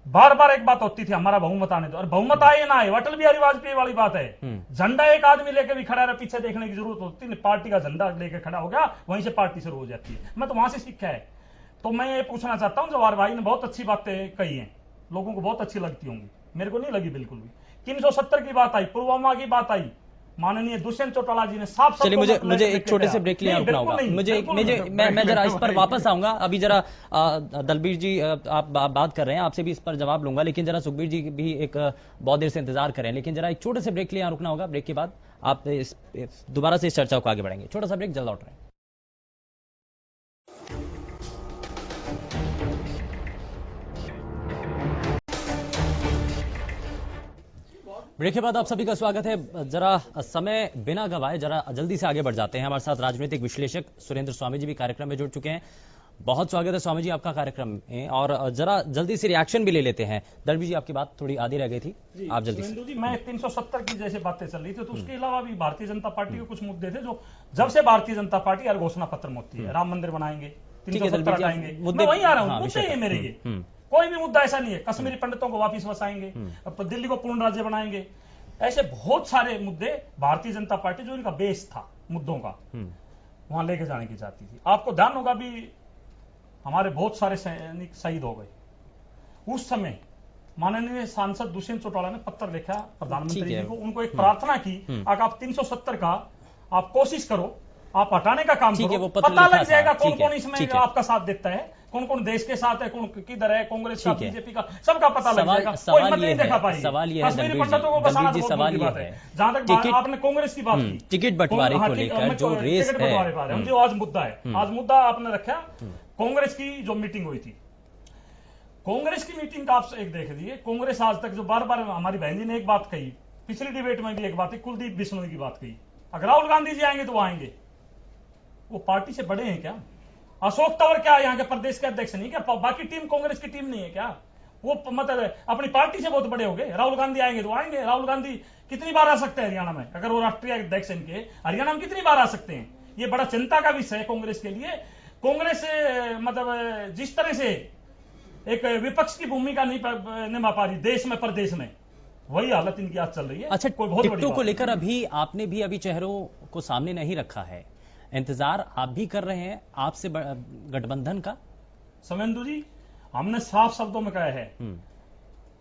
Speaker 8: बार बार एक बात होती थी हमारा बहुमत आने दो, और बहुमत आए ना आए, अटल बिहारी वाजपेयी वाली बात है। झंडा एक आदमी लेके भी खड़ा रहा, पीछे देखने की जरूरत होती नहीं, पार्टी का झंडा लेके खड़ा हो गया, वहीं से पार्टी शुरू हो जाती है। मैं तो वहां से सीखा है। तो मैं ये पूछना चाहता हूं, जवाहर भाई ने बहुत अच्छी बातें कही हैं, लोगों को बहुत अच्छी लगती होंगी, मेरे को नहीं लगी बिल्कुल भी। 370 की बात आई, पुलवामा की बात आई, माननीय दुष्यंत चौटाला जी ने साफ।
Speaker 1: चलिए, मुझे एक छोटे से ब्रेक के लिए रुकना होगा। मैं जरा इस पर वापस आऊंगा। अभी जरा दलबीर जी आप बात कर रहे हैं, आपसे भी इस पर जवाब लूंगा, लेकिन जरा सुखबीर जी भी एक बहुत देर से इंतजार कर रहे हैं, लेकिन जरा एक छोटे से ब्रेक के लिए रुकना होगा। ब्रेक के बाद आप दोबारा से इस चर्चा को आगे बढ़ेंगे। छोटा सा ब्रेक, जल्द लौट रहे हैं। ब्रेक के बाद आप सभी का स्वागत है। जरा समय बिना गवाए जरा जल्दी से आगे बढ़ जाते हैं। हमारे साथ राजनीतिक विश्लेषक सुरेंद्र स्वामी जी भी कार्यक्रम में जुड़ चुके हैं। बहुत स्वागत है स्वामी जी आपका कार्यक्रम में, और जरा जल्दी से रिएक्शन भी ले लेते हैं। दलबीर जी आपकी बात थोड़ी आधी रह गई थी, आप जल्दी से।
Speaker 8: जी, मैं 370 की जैसे बातें चल रही थी, तो उसके अलावा भी भारतीय जनता पार्टी के कुछ मुद्दे थे जो जब से भारतीय जनता पार्टी हर घोषणा पत्र में होती है, राम मंदिर बनाएंगे, 370 हटाएंगे, मैं वहीं आ रहा हूँ, मुद्दे है मेरे ये, कोई भी मुद्दा ऐसा नहीं है। कश्मीरी पंडितों को वापिस बसाएंगे, दिल्ली को पूर्ण राज्य बनाएंगे, ऐसे बहुत सारे मुद्दे भारतीय जनता पार्टी जो इनका बेस था मुद्दों का, वहां लेके जाने की चाहती थी। आपको ध्यान होगा भी हमारे बहुत सारे सैनिक शहीद हो गए। उस समय माननीय सांसद दुष्यंत चौटाला ने पत्र लिखा प्रधानमंत्री जी को, उनको एक प्रार्थना की, अगर आप 370 का आप कोशिश करो, आप हटाने का काम करो, पता लग जाएगा कौन कौन इसमें आपका साथ देता है, कौन कौन देश के साथ है, कौन किधर है, कांग्रेस का,
Speaker 1: ठीक है।
Speaker 8: बीजेपी का, सबका पता लग जाएगा। कोई
Speaker 1: सवाल
Speaker 8: मत
Speaker 1: ये
Speaker 8: नहीं देखा
Speaker 1: है,
Speaker 8: पाएगी।
Speaker 1: सवाल ये है
Speaker 8: कश्मीरी
Speaker 1: रणबीर
Speaker 8: पंडितों को बसाना
Speaker 1: जी,
Speaker 8: बहुत
Speaker 1: सवाल
Speaker 8: बड़ी
Speaker 1: ये
Speaker 8: बात
Speaker 1: है
Speaker 8: जहां तक
Speaker 1: टिकट
Speaker 8: आपने कांग्रेस की बात की,
Speaker 1: टिकट बंटवारे को लेकर जो रेस
Speaker 8: टिकट
Speaker 1: है,
Speaker 8: बंटवारे पर हम जो आज मुद्दा है, आज मुद्दा आपने रखा कांग्रेस की जो मीटिंग हुई थी। कांग्रेस की मीटिंग का आप एक देख लीजिए, कांग्रेस आज तक जो बार बार हमारी बहन जी ने एक बात कही, पिछली डिबेट में भी एक बात है, कुलदीप बिश्नोई की बात कही, अगर राहुल गांधी जी आएंगे तो वो आएंगे, वो पार्टी से बड़े हैं क्या? अशोक तंवर क्या यहाँ के प्रदेश के अध्यक्ष नहीं क्या? बाकी टीम कांग्रेस की टीम नहीं है क्या? वो मतलब अपनी पार्टी से बहुत बड़े हो गए। राहुल गांधी आएंगे तो आएंगे। राहुल गांधी कितनी बार आ सकते हैं हरियाणा में? अगर वो राष्ट्रीय अध्यक्ष इनके, हरियाणा में कितनी बार आ सकते हैं? ये बड़ा चिंता का विषय है कांग्रेस के लिए। कांग्रेस मतलब जिस तरह से एक विपक्ष की भूमिका नहीं निभा पा रही देश में, प्रदेश में, वही हालत इनकी आज चल रही है।
Speaker 1: अच्छा,
Speaker 8: कोई बहुत बड़ी
Speaker 1: टिकटों को
Speaker 8: बात
Speaker 1: लेकर अभी आपने भी अभी चेहरों को सामने नहीं रखा है, इंतजार आप भी कर रहे हैं आपसे गठबंधन का?
Speaker 8: समेंदु जी, हमने साफ शब्दों में कहा है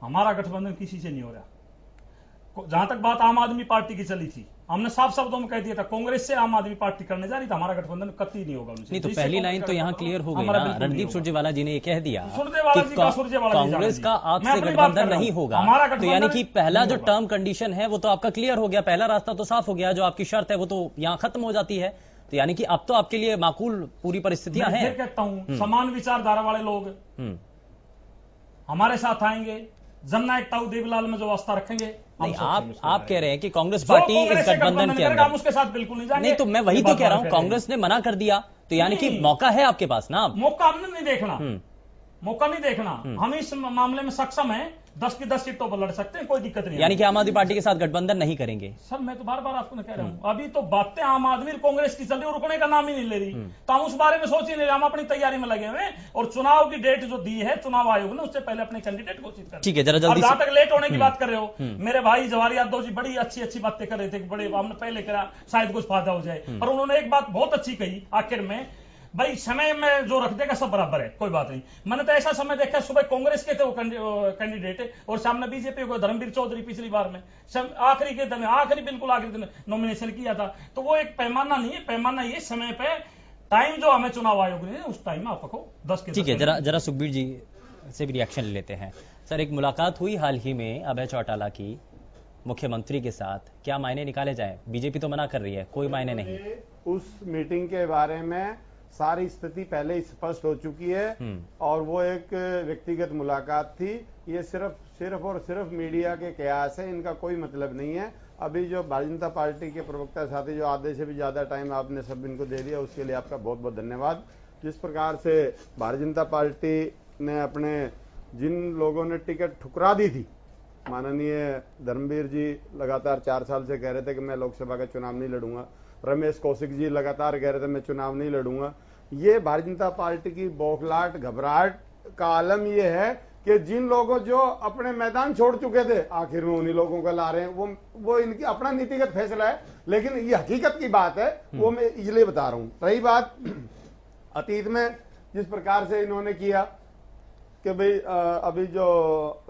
Speaker 8: हमारा गठबंधन किसी से नहीं हो रहा। जहां तक बात आम आदमी पार्टी की चली थी, हमने साफ शब्दों में कह दिया था कांग्रेस से आम आदमी पार्टी करने जा रही था, हमारा गठबंधन कतई नहीं होगा उनसे।
Speaker 1: नहीं तो पहली लाइन तो यहाँ क्लियर हो गई ना, रणदीप सुरजेवाला जी ने ये कह दिया
Speaker 8: कि
Speaker 1: कांग्रेस का आपसे गठबंधन नहीं होगा, तो यानी कि पहला जो टर्म कंडीशन है वो तो आपका क्लियर हो गया, पहला रास्ता तो साफ हो गया, जो आपकी शर्त है वो तो यहाँ खत्म हो जाती है। तो यानी कि अब तो आपके लिए माकूल पूरी परिस्थितियां हैं।
Speaker 8: मैं कहता हूं समान विचारधारा वाले लोग हमारे साथ आएंगे, जननायक ताऊ देवीलाल में जो वास्ता रखेंगे।
Speaker 1: नहीं, आप कह रहे हैं कि कांग्रेस पार्टी इस गठबंधन के अंदर,
Speaker 8: उसके साथ बिल्कुल नहीं जाएंगे।
Speaker 1: नहीं तो मैं वही तो कह रहा हूं, कांग्रेस ने मना कर दिया, तो यानी कि मौका है आपके पास ना।
Speaker 8: मौका हमने नहीं देखना, मौका नहीं देखना, हम इस मामले में सक्षम है, 10 की 10 सीटों पर लड़ सकते हैं, कोई दिक्कत नहीं।
Speaker 1: यानी कि आम आदमी पार्टी के साथ गठबंधन नहीं करेंगे।
Speaker 8: सर मैं तो बार बार आपको कह रहा हूं, अभी तो बातें आम आदमी और कांग्रेस की चल रही है, रुकने का नाम ही नहीं ले रही, तो हम उस बारे में सोच ही नहीं रहे, हम अपनी तैयारी में लगे हुए हैं। और चुनाव की डेट जो दी है चुनाव आयोग ने, उससे पहले अपने कैंडिडेट घोषित कर।
Speaker 1: ठीक है, जरा जल्दी।
Speaker 8: जहां तक लेट होने की बात कर रहे हो, मेरे भाई जवाहर यादव जी बड़ी अच्छी बातें कर रहे थे, बड़े हमने पहले करा शायद कुछ फायदा हो जाए, पर उन्होंने एक बात बहुत अच्छी कही आखिर में, भाई समय में जो रख देगा सब बराबर है, कोई बात नहीं। मैंने तो ऐसा समय देखा, सुबह कांग्रेस के थे वो कैंडिडेट और सामने बीजेपी को धर्मवीर चौधरी पिछली बार में आखिरी के दिन, बिल्कुल आखिरी दिन नॉमिनेशन किया था। तो वो एक पैमाना नहीं है, पैमाना ये समय पे टाइम जो हमें चुनाव आयोग ने उस टाइम में आप रखो 10 के।
Speaker 1: ठीक है, जरा सुखबीर जी से भी रिएक्शन ले लेते हैं। सर, एक मुलाकात हुई हाल ही में अभय चौटाला की मुख्यमंत्री के साथ, क्या मायने निकाले जाए? बीजेपी तो मना कर रही है, कोई मायने नहीं।
Speaker 9: उस मीटिंग के बारे में सारी स्थिति पहले ही स्पष्ट हो चुकी है और वो एक व्यक्तिगत मुलाकात थी। ये सिर्फ और सिर्फ मीडिया के कयास है, इनका कोई मतलब नहीं है। अभी जो भारतीय जनता पार्टी के प्रवक्ता साथी जो आधे से भी ज्यादा टाइम आपने सब इनको दे दिया, उसके लिए आपका बहुत बहुत धन्यवाद। जिस प्रकार से भारतीय जनता पार्टी ने अपने जिन लोगों ने टिकट ठुकरा दी थी, माननीय धर्मवीर जी लगातार 4 साल से कह रहे थे कि मैं लोकसभा का चुनाव नहीं लड़ूंगा, रमेश कौशिक जी लगातार कह रहे थे मैं चुनाव नहीं लड़ूंगा। ये भारतीय जनता पार्टी की बौखलाहट, घबराहट का आलम ये है कि जिन लोगों जो अपने मैदान छोड़ चुके थे, आखिर में उन्हीं लोगों को ला रहे हैं। वो इनकी अपना नीतिगत फैसला है, लेकिन ये हकीकत की बात है, वो मैं इसलिए बता रहा हूं। रही बात अतीत में जिस प्रकार से इन्होंने किया कि भाई अभी जो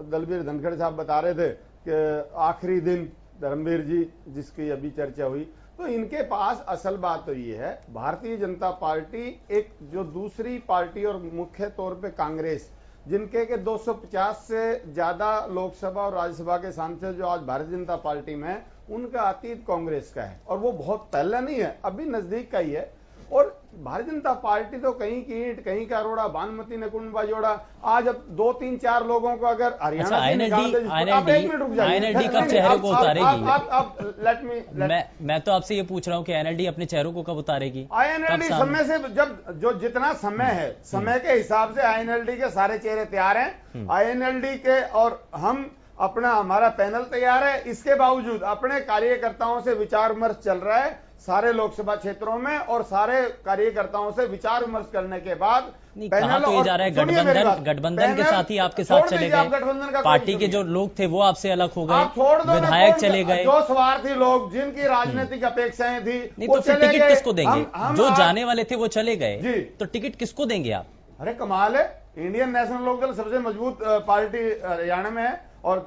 Speaker 9: दलबीर धनखड़ साहब बता रहे थे कि आखिरी दिन धर्मवीर जी जिसकी अभी चर्चा हुई, तो इनके पास असल बात तो ये है, भारतीय जनता पार्टी एक जो दूसरी पार्टी और मुख्य तौर पे कांग्रेस, जिनके के 250 से ज्यादा लोकसभा और राज्यसभा के सांसद जो आज भारतीय जनता पार्टी में है, उनका अतीत कांग्रेस का है और वो बहुत पहले नहीं है, अभी नजदीक का ही है। और भारतीय जनता पार्टी तो कहीं की ईंट कहीं का रोड़ा, भानुमती ने कुंडा जोड़ा। आज अब 2, 3, 4 लोगों को अगर हरियाणा से निकाल दे, आप 1 मिनट रुक जाइए,
Speaker 1: आईएनएलडी कब चेहरे को उतारेगी?
Speaker 9: आप लेट मी,
Speaker 1: मैं तो आपसे ये पूछ रहा हूँ कि आईएनएलडी अपने चेहरों को कब उतारेगी?
Speaker 9: आईएनएलडी समय से जब जो जितना समय है, समय के हिसाब से आईएनएलडी के सारे चेहरे तैयार हैं। आईएनएलडी के और हम हमारा पैनल तैयार है। इसके बावजूद अपने कार्यकर्ताओं से विचार विमर्श चल रहा है सारे लोकसभा क्षेत्रों में, और सारे कार्यकर्ताओं से विचार विमर्श करने के बाद
Speaker 1: पैनल तो ये जा रहा है गठबंधन के साथ ही आपके साथ चले गए, पार्टी के जो लोग थे वो आपसे अलग हो गए, विधायक चले गए,
Speaker 9: जो स्वार्थी लोग जिनकी राजनीतिक अपेक्षाएं थी,
Speaker 1: नहीं तो फिर टिकट किसको देंगे? जो जाने वाले थे वो चले गए, तो टिकट किसको देंगे आप?
Speaker 9: अरे कमाल है, इंडियन नेशनल लोकदल सबसे मजबूत पार्टी हरियाणा में है और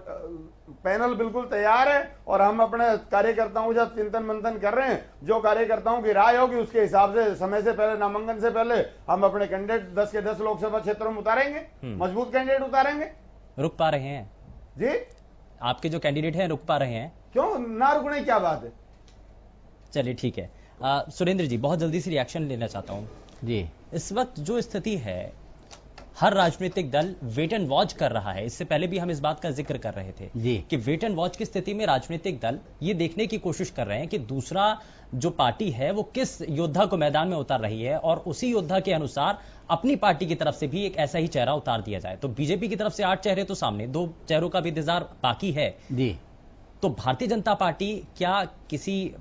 Speaker 9: पैनल बिल्कुल तैयार है और हम अपने कार्यकर्ताओं के साथ चिंतन मंथन कर रहे हैं। जो कार्यकर्ताओं की राय होगी उसके हिसाब से समय से पहले, नामांकन से पहले हम अपने कैंडिडेट 10 के 10 लोकसभा क्षेत्रों में उतारेंगे, मजबूत कैंडिडेट उतारेंगे।
Speaker 1: रुक पा रहे हैं
Speaker 9: जी?
Speaker 1: आपके जो कैंडिडेट हैं रुक पा रहे हैं?
Speaker 9: क्यों ना रुकने, क्या बात है?
Speaker 1: चलिए ठीक है। सुरेंद्र जी, बहुत जल्दी से रिएक्शन लेना चाहता हूं
Speaker 10: जी।
Speaker 1: इस वक्त जो स्थिति है, हर राजनीतिक दल वेट एंड वॉच कर रहा है। इससे पहले भी हम इस बात का जिक्र कर रहे थे
Speaker 10: जी
Speaker 1: कि वेट एंड वॉच की स्थिति में राजनीतिक दल ये देखने की कोशिश कर रहे हैं कि दूसरा जो पार्टी है वो किस योद्धा को मैदान में उतार रही है और उसी योद्धा के अनुसार अपनी पार्टी की तरफ से भी एक ऐसा ही चेहरा उतार दिया जाए। तो बीजेपी की तरफ से 8 चेहरे तो सामने, 2 चेहरों का भी इंतजार बाकी है
Speaker 10: जी।
Speaker 1: तो भारतीय जनता पार्टी क्या किसी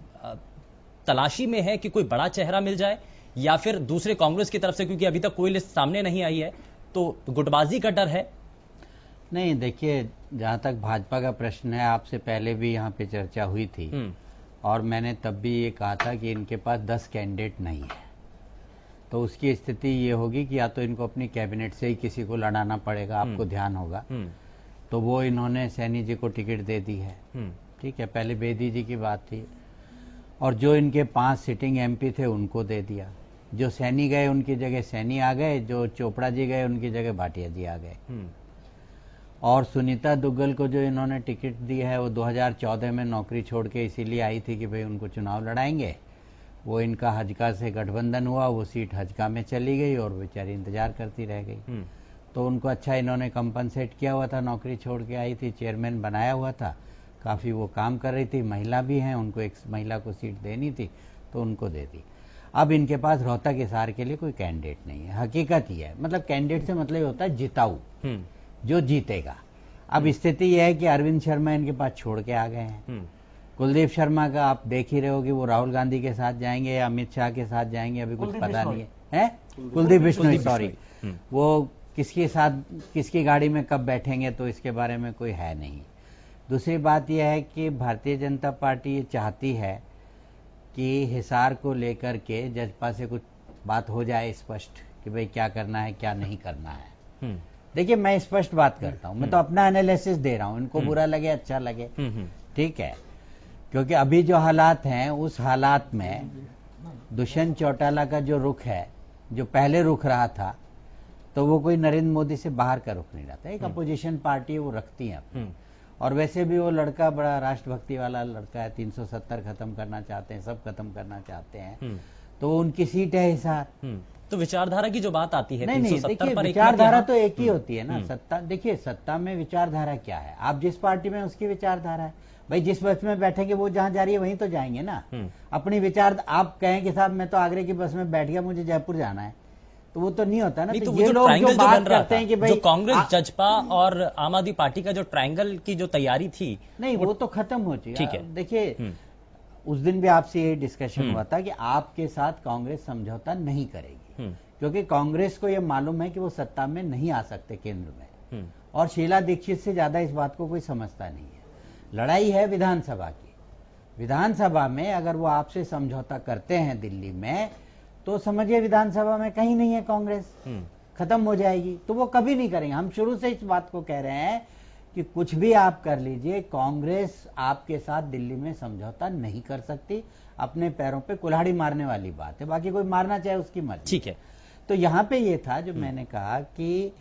Speaker 1: तलाशी में है कि कोई बड़ा चेहरा मिल जाए, या फिर दूसरे कांग्रेस की तरफ से, क्योंकि अभी तक कोई लिस्ट सामने नहीं आई है, तो गुटबाजी का डर है?
Speaker 10: नहीं, देखिए, जहां तक भाजपा का प्रश्न है, आपसे पहले भी यहां पे चर्चा हुई थी और मैंने तब भी ये कहा था कि इनके पास 10 कैंडिडेट नहीं है। तो उसकी स्थिति ये होगी कि या तो इनको अपनी कैबिनेट से ही किसी को लड़ाना पड़ेगा, आपको ध्यान होगा। तो वो इन्होंने सैनी जी को टिकट दे दी है, ठीक है, पहले बेदी जी की बात थी। और जो इनके 5 सिटिंग एमपी थे उनको दे दिया। जो सैनी गए उनकी जगह सैनी आ गए, जो चोपड़ा जी गए उनकी जगह भाटिया जी आ गए। और सुनीता दुग्गल को जो इन्होंने टिकट दी है वो 2014 में नौकरी छोड़ के इसीलिए आई थी कि भाई उनको चुनाव लड़ाएंगे। वो इनका हजका से गठबंधन हुआ, वो सीट हजका में चली गई और बेचारी इंतजार करती रह गई। तो उनको अच्छा इन्होंने कंपनसेट किया हुआ था, नौकरी छोड़ के आई थी, चेयरमैन बनाया हुआ था, काफ़ी वो काम कर रही थी, महिला भी हैं, उनको एक महिला को सीट देनी थी तो उनको दे दी। अब इनके पास रोहतक हिसार के लिए कोई कैंडिडेट नहीं है, हकीकत ही है। मतलब कैंडिडेट से मतलब ये होता है जिताऊ, जो जीतेगा। अब स्थिति यह है कि अरविंद शर्मा इनके पास छोड़ के आ गए हैं। कुलदीप शर्मा का आप देख ही रहे हो कि वो राहुल गांधी के साथ जाएंगे या अमित शाह के साथ जाएंगे, अभी कुछ पता नहीं है। कुलदीप बिश्नोई, सॉरी, वो किसके साथ किसकी गाड़ी में कब बैठेंगे तो इसके बारे में कोई है नहीं। दूसरी बात यह है कि भारतीय जनता पार्टी ये चाहती है कि हिसार को लेकर के जजपा से कुछ बात हो जाए स्पष्ट कि भाई क्या करना है क्या नहीं करना है। देखिए, मैं स्पष्ट बात करता हूं, मैं तो अपना एनालिसिस दे रहा हूं, इनको बुरा लगे अच्छा लगे, ठीक है। क्योंकि अभी जो हालात हैं उस हालात में दुष्यंत चौटाला का जो रुख है, जो पहले रुख रहा था, तो वो कोई नरेंद्र मोदी से बाहर का रुख नहीं रहता। एक अपोजिशन पार्टी वो रखती है और वैसे भी वो लड़का बड़ा राष्ट्रभक्ति वाला लड़का है, 370 खत्म करना चाहते हैं, सब खत्म करना चाहते हैं, तो वो उनकी सीट है हिसार।
Speaker 1: तो विचारधारा की जो बात आती है,
Speaker 10: नहीं, देखिए, विचारधारा तो एक ही होती है ना। सत्ता, देखिए, सत्ता में विचारधारा क्या है, आप जिस पार्टी में उसकी विचारधारा है। भाई जिस बस में बैठेंगे वो जहां जा रही है वहीं तो जाएंगे ना। अपनी विचार, आप कहें कि साहब मैं तो आगरे की बस में बैठ गया, मुझे जयपुर जाना है, तो वो तो नहीं होता ना।
Speaker 1: तो
Speaker 10: ये लोग जो बात करते हैं कि भाई
Speaker 1: जो कांग्रेस, जजपा और आम आदमी पार्टी का जो ट्रायंगल की जो तैयारी थी,
Speaker 10: नहीं, वो तो खत्म हो चुकी है।
Speaker 1: ठीक है,
Speaker 10: देखिए, उस दिन भी आपसे यही डिस्कशन हुआ था कि आपके साथ कांग्रेस समझौता नहीं करेगी, क्योंकि कांग्रेस को यह मालूम है कि वो सत्ता में नहीं आ सकते केंद्र में, और शीला दीक्षित से ज्यादा इस बात को कोई समझता नहीं है। लड़ाई है विधानसभा की। विधानसभा में अगर वो आपसे समझौता करते हैं दिल्ली में, तो समझिए विधानसभा में कहीं नहीं है कांग्रेस, खत्म हो जाएगी। तो वो कभी नहीं करेंगे। हम शुरू से इस बात को कह रहे हैं कि कुछ भी आप कर लीजिए, कांग्रेस आपके साथ दिल्ली में समझौता नहीं कर सकती। अपने पैरों पे कुल्हाड़ी मारने वाली बात है, बाकी कोई मारना चाहे उसकी मर्जी।
Speaker 1: ठीक है,
Speaker 10: तो यहां पे ये था जो मैंने कहा कि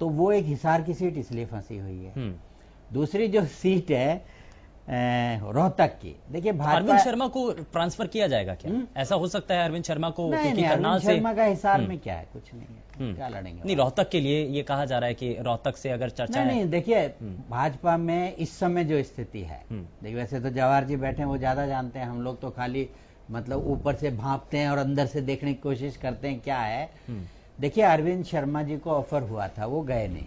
Speaker 10: तो वो एक हिसार की सीट इसलिए फंसी हुई है। दूसरी जो सीट है रोहतक की, देखिए,
Speaker 1: अरविंद शर्मा को ट्रांसफर किया जाएगा क्या? ऐसा हो सकता है अरविंद शर्मा को?
Speaker 10: नहीं, अरविंद शर्मा का हिसार में क्या है, कुछ नहीं है, क्या लड़ेंगे?
Speaker 1: नहीं, रोहतक के लिए ये कहा जा रहा है कि रोहतक से अगर चर्चा है।
Speaker 10: नहीं, देखिए, भाजपा में इस समय जो स्थिति है, देखिए, वैसे तो जवाहर जी बैठे हैं, वो ज्यादा जानते हैं, हम लोग तो खाली मतलब ऊपर से भांपते हैं और अंदर से देखने की कोशिश करते हैं क्या है। देखिए, अरविंद शर्मा जी को ऑफर हुआ था, वो गए नहीं,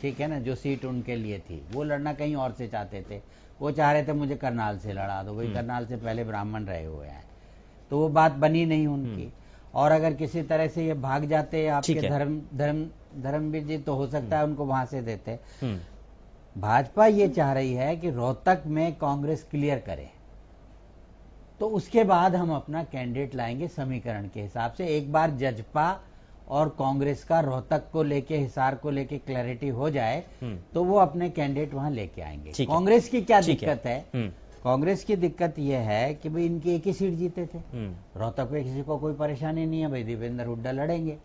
Speaker 10: ठीक है ना। जो सीट उनके लिए थी वो लड़ना कहीं और से चाहते थे, वो चाह रहे थे मुझे करनाल से लड़ा दो, वही करनाल से पहले ब्राह्मण रहे हुए हैं, तो वो बात बनी नहीं उनकी। और अगर किसी तरह से ये भाग जाते आपके धर्मवीर जी, तो हो सकता है उनको वहां से देते। भाजपा ये चाह रही है कि रोहतक में कांग्रेस क्लियर करे, तो उसके बाद हम अपना कैंडिडेट लाएंगे समीकरण के हिसाब से। एक बार जजपा और कांग्रेस का रोहतक को लेके, हिसार को लेके क्लैरिटी हो जाए तो वो अपने कैंडिडेट वहां लेके आएंगे। कांग्रेस की क्या दिक्कत है? कांग्रेस की दिक्कत यह है कि भाई इनकी एक ही सीट जीते थे, रोहतक पे किसी को कोई परेशानी नहीं है, भाई दीपेंद्र हुड्डा लड़ेंगे,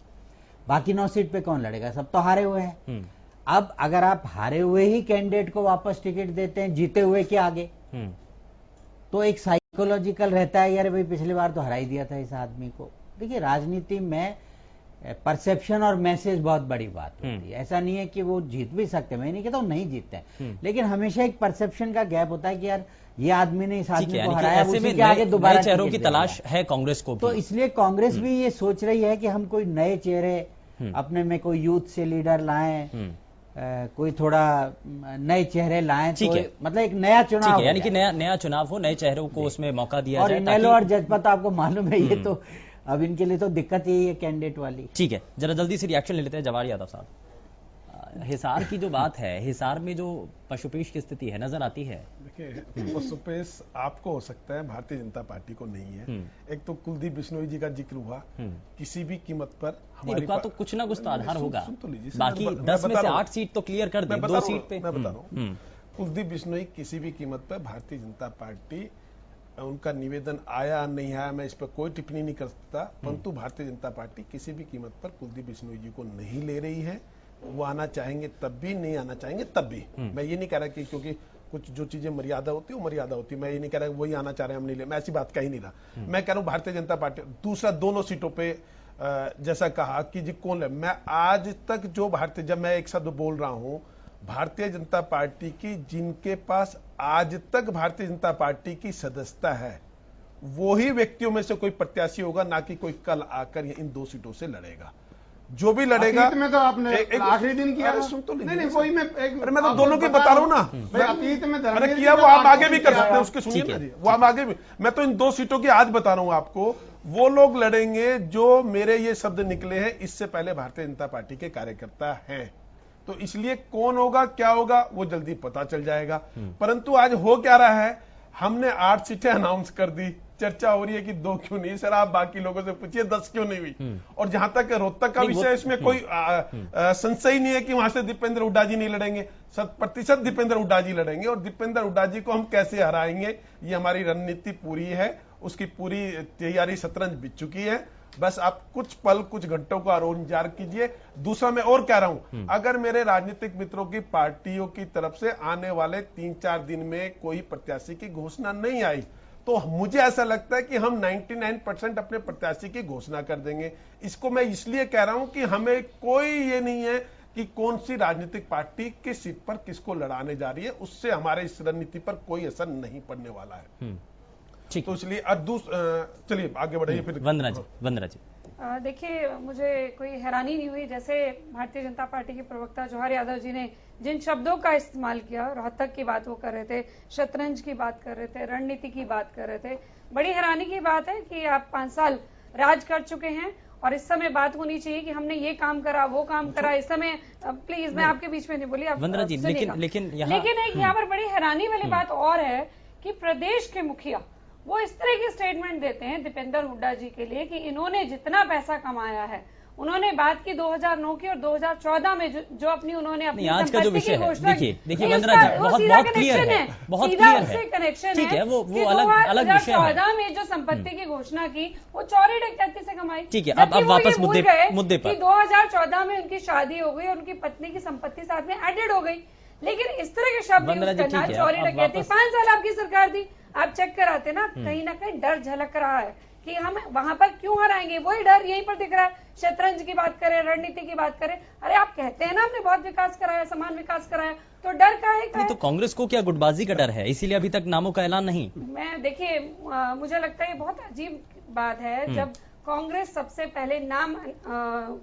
Speaker 10: बाकी 9 सीट पे कौन लड़ेगा? सब तो हारे हुए हैं। अब अगर आप हारे हुए ही कैंडिडेट को वापस टिकट देते हैं, जीते हुए के आगे, तो एक साइकोलॉजिकल रहता है, यार भाई पिछली बार तो हरा ही दिया था इस आदमी को। देखिए राजनीति में परसेप्शन और मैसेज बहुत बड़ी बात होती है। ऐसा नहीं है कि वो जीत भी सकते, मैं नहीं कहता हूँ नहीं जीतते हैं, लेकिन हमेशा एक परसेप्शन का गैप होता है कि यार ये आदमी ने इस आदमी को हराया, उसी के आगे दोबारा
Speaker 1: चेहरों की तलाश है कांग्रेस को भी।
Speaker 10: तो इसलिए कांग्रेस भी ये सोच रही है कि हम कोई नए चेहरे अपने में, कोई यूथ से लीडर लाएं, कोई थोड़ा नए चेहरे लाएं, तो मतलब एक नया चुनाव,
Speaker 1: यानी कि नया चुनाव हो, नए चेहरों को उसमें मौका दिया जाए।
Speaker 10: और इनेलो और जजपा आपको मालूम है, ये तो अब इनके लिए तो दिक्कत यही है कैंडिडेट वाली।
Speaker 1: ठीक है, जरा जल्दी से रिएक्शन ले लेते हैं जवाहर यादव साहब। हिसार की जो बात है, हिसार में जो पशुपेश की स्थिति है नजर आती है।
Speaker 6: देखिए पशुपेश आपको हो सकता है, भारतीय जनता पार्टी को नहीं है। एक तो कुलदीप बिश्नोई जी का जिक्र हुआ, किसी भी कीमत पर हमारी
Speaker 1: तो कुछ ना कुछ तो आधार होगा।
Speaker 6: तो
Speaker 1: बाकी 10 में से 8 सीट तो क्लियर कर दी, 2 सीट पे
Speaker 6: मैं बता रहा हूँ। कुलदीप बिश्नोई किसी भी कीमत पर भारतीय जनता पार्टी, उनका निवेदन आया नहीं आया मैं इस पर कोई टिप्पणी नहीं कर सकता, परंतु भारतीय जनता पार्टी किसी भी कीमत पर कुलदीप बिश्नोई जी को नहीं ले रही है। वो आना चाहेंगे तब भी, नहीं आना चाहेंगे तब भी। मैं ये नहीं कह रहा कि क्योंकि कुछ जो चीजें मर्यादा होती है वो मर्यादा होती है, मैं ये नहीं कह रहा वही आना चाह रहे हैं हम नहीं ले, मैं ऐसी बात कह ही नहीं रहा। मैं कह रहा हूं भारतीय जनता पार्टी दूसरा दोनों सीटों पे जैसा कहा कि जी कौन है, मैं आज तक जो भारतीय, जब मैं एक शब्द बोल रहा हूं भारतीय जनता पार्टी की, जिनके पास आज तक भारतीय जनता पार्टी की सदस्यता है, वो ही व्यक्तियों में से कोई प्रत्याशी होगा, ना कि कोई कल आकर इन 2 सीटों से लड़ेगा। जो भी लड़ेगा
Speaker 9: में तो आपने आखिरी दिन किया,
Speaker 6: सुन तो
Speaker 9: नहीं वही मैं
Speaker 6: मैं तो दोनों की बता रहा हूं ना।
Speaker 9: अतीत में
Speaker 6: मैंने किया, वो आप आगे भी कर सकते हैं, उसके सुनिए ना जी, वो आप आगे भी। मैं तो इन 2 सीटों की आज बता रहा हूं आपको, वो लोग लड़ेंगे जो मेरे ये शब्द निकले हैं इससे पहले भारतीय जनता पार्टी के कार्यकर्ता हैं। तो इसलिए कौन होगा क्या होगा वो जल्दी पता चल जाएगा। परंतु आज हो क्या रहा है, हमने 8 सीटें अनाउंस कर दी, चर्चा हो रही है कि 2 क्यों नहीं। सर आप बाकी लोगों से पूछिए 10 क्यों नहीं हुई। और जहां तक रोहतक का विषय, इसमें कोई संशय नहीं है कि वहां से दीपेंद्र हुड्डा जी नहीं लड़ेंगे, 100% दीपेंद्र हुड्डा जी लड़ेंगे। और दीपेंद्र हुड्डा जी को हम कैसे हराएंगे, ये हमारी रणनीति पूरी है, उसकी पूरी तैयारी शतरंज बिक चुकी है। बस आप कुछ पल कुछ घंटों का और इंतजार कीजिए। दूसरा मैं और कह रहा हूं, अगर मेरे राजनीतिक मित्रों की पार्टियों की तरफ से आने वाले 3-4 दिन में कोई प्रत्याशी की घोषणा नहीं आई, तो मुझे ऐसा लगता है कि हम 99% अपने प्रत्याशी की घोषणा कर देंगे। इसको मैं इसलिए कह रहा हूं कि हमें कोई ये नहीं है कि कौन सी राजनीतिक पार्टी किस सीट पर किसको लड़ाने जा रही है, उससे हमारे इस रणनीति पर कोई असर नहीं पड़ने वाला है। तो इसलिए चलिए आगे बढ़ाइए फिर।
Speaker 1: वंदना जी
Speaker 7: देखिए, मुझे कोई हैरानी नहीं हुई, जैसे भारतीय जनता पार्टी के प्रवक्ता जवाहर यादव जी ने जिन शब्दों का इस्तेमाल किया, रोहतक की बात वो कर रहे थे, शतरंज की बात कर रहे थे, रणनीति की बात कर रहे थे। बड़ी हैरानी की बात है कि आप 5 साल राज कर चुके हैं और इस समय बात होनी चाहिए कि हमने ये काम करा, वो काम करा। इस समय प्लीज मैं आपके बीच में नहीं बोली,
Speaker 1: वंदना जी, लेकिन
Speaker 7: एक यहाँ पर बड़ी हैरानी वाली बात और है कि प्रदेश के मुखिया वो इस तरह की स्टेटमेंट देते हैं दीपेंद्र हुड्डा जी के लिए कि इन्होंने जितना पैसा कमाया है, उन्होंने बात की 2009 की और 2014 में जो अपनी उन्होंने अपनी
Speaker 1: आज का जो विषय है, देखिए वंदना जी बहुत क्लियर है, बहुत
Speaker 7: क्लियर है, कनेक्शन
Speaker 1: ठीक है, वो अलग विषय है।
Speaker 7: 2014 में जो संपत्ति की घोषणा की वो चोरी डकैती से कमाई।
Speaker 1: ठीक है, अब वापस मुद्दे पर।
Speaker 7: 2014 में उनकी शादी हो गई और उनकी पत्नी की संपत्ति साथ में एडेड हो गई, लेकिन इस तरह के शब्द यूज करना, चोरी डकैती, 5 साल आपकी सरकार थी, आप चेक कराते ना कहीं डर झलक रहा है कि हम वहां पर क्यों हराएंगे, वही डर यहीं पर दिख रहा है। शतरंज की बात करें, रणनीति की बात करें, अरे आप कहते हैं ना हमने बहुत विकास कराया, समान विकास कराया, तो डर का है।
Speaker 1: तो कांग्रेस को क्या गुटबाजी का डर है, इसीलिए अभी तक नामों का ऐलान नहीं?
Speaker 7: मैं देखिए, मुझे लगता है ये बहुत अजीब बात है जब कांग्रेस सबसे पहले नाम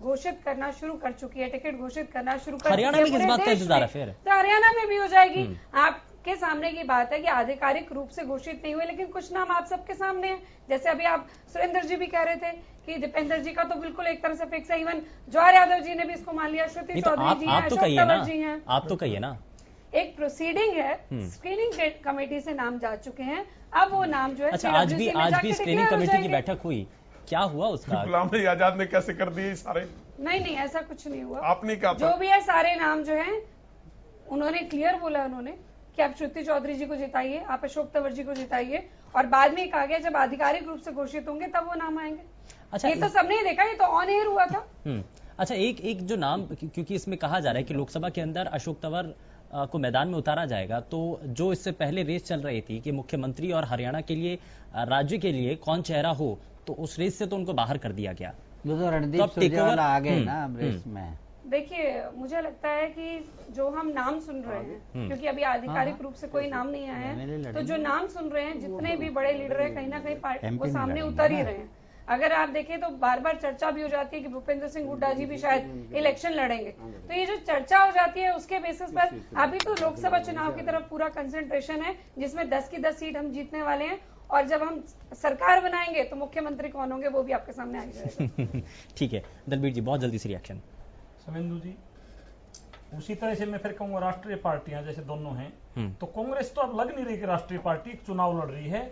Speaker 7: घोषित करना शुरू कर चुकी है, टिकट घोषित करना शुरू कर,
Speaker 1: हरियाणा में किस बात का इंतजार है फिर?
Speaker 7: तो हरियाणा में भी हो जाएगी। आपके सामने की बात है कि आधिकारिक रूप से घोषित नहीं हुए, लेकिन कुछ नाम आप सबके सामने हैं। जैसे अभी आप सुरेंद्र जी भी कह रहे थे कि दीपेंद्र जी का तो बिल्कुल एक तरह से फिक्स है, इवन जवाहर यादव जी ने भी इसको मान लिया, श्रुति चौधरी जी हैं, अशोक तंवर जी हैं।
Speaker 1: आप तो कहिए ना,
Speaker 7: एक प्रोसीडिंग है, स्क्रीनिंग कमेटी से नाम जा चुके हैं, अब वो नाम जो है
Speaker 1: अच्छा, आज भी स्क्रीनिंग कमेटी की बैठक हुई, क्या हुआ उसका?
Speaker 6: गुलाम नबी आजाद ने कैसे कर दिए सारे?
Speaker 7: नहीं, ऐसा कुछ नहीं हुआ।
Speaker 6: आपने कहा
Speaker 7: जो भी है सारे नाम जो है उन्होंने क्लियर बोला उन्होंने कि आप श्रुति चौधरी जी को जिताइए, आप अशोक तंवर जी को जिताइए, और बाद में कहा गया जब आधिकारिक रूप से घोषित होंगे तब वो नाम आएंगे।
Speaker 1: अच्छा,
Speaker 7: ये तो सबने ही देखा, ये तो ऑन एयर हुआ था।
Speaker 1: अच्छा, एक जो नाम, क्योंकि इसमें कहा जा रहा है कि लोकसभा के अंदर अशोक तंवर को मैदान में उतारा जाएगा, तो जो इससे पहले रेस चल रही थी कि मुख्यमंत्री और हरियाणा के लिए, राज्य के लिए कौन चेहरा हो, तो उस रेस से तो उनको बाहर कर दिया गया।
Speaker 10: तो रणदीप सुरजेवाला आ गए ना रेस में।
Speaker 7: देखिए, मुझे लगता है कि जो हम नाम सुन रहे हैं, क्योंकि अभी आधिकारिक रूप से कोई नाम नहीं आया है, तो जो नाम सुन रहे हैं, जितने भी बड़े लीडर हैं, कहीं ना कहीं वो सामने उतर ही रहे हैं। अगर आप देखें तो बार बार चर्चा भी हो जाती है कि भूपेंद्र सिंह हुड्डा जी भी शायद इलेक्शन लड़ेंगे, तो ये जो चर्चा हो जाती है उसके बेसिस पर अभी तो लोकसभा चुनाव की तरफ पूरा कंसंट्रेशन है, जिसमें 10 की 10 सीट हम जीतने वाले हैं, और जब हम सरकार बनाएंगे तो मुख्यमंत्री कौन होंगे वो भी आपके सामने आ जाएगा।
Speaker 1: ठीक है दलबीर जी, बहुत जल्दी से रिएक्शन।
Speaker 8: शुभेंदु जी, उसी तरह से मैं फिर कहूंगा राष्ट्रीय पार्टियां जैसे दोनों हैं, तो कांग्रेस तो अब लग नहीं रही कि राष्ट्रीय पार्टी चुनाव लड़ रही है,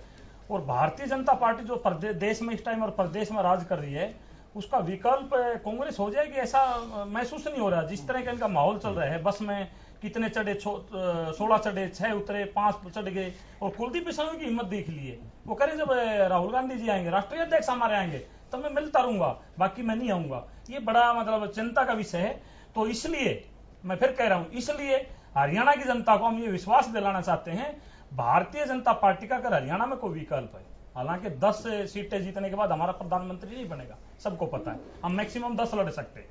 Speaker 8: और भारतीय जनता पार्टी जो देश में इस टाइम और प्रदेश में राज कर रही है, उसका विकल्प कांग्रेस हो जाएगी ऐसा महसूस नहीं हो रहा। जिस तरह का इनका माहौल चल रहा है, बस में कितने चढ़े, 16 चढ़े, 6 उतरे, 5 चढ़ गए, और कुलदीप यादव की हिम्मत देख लिए। वो कह रहे जब राहुल गांधी जी आएंगे, राष्ट्रीय अध्यक्ष हमारे आएंगे, तब मैं मिलता रहूंगा, बाकी मैं नहीं आऊंगा। ये बड़ा मतलब चिंता का विषय है। तो इसलिए मैं फिर कह रहा हूं, इसलिए हरियाणा की जनता को हम ये विश्वास दिलाना चाहते हैं, भारतीय जनता पार्टी का अगर हरियाणा में कोई विकल्प है, हालांकि 10 सीटें जीतने के बाद हमारा प्रधानमंत्री नहीं बनेगा, सबको पता है, हम मैक्सिमम 10 लड़ सकते हैं।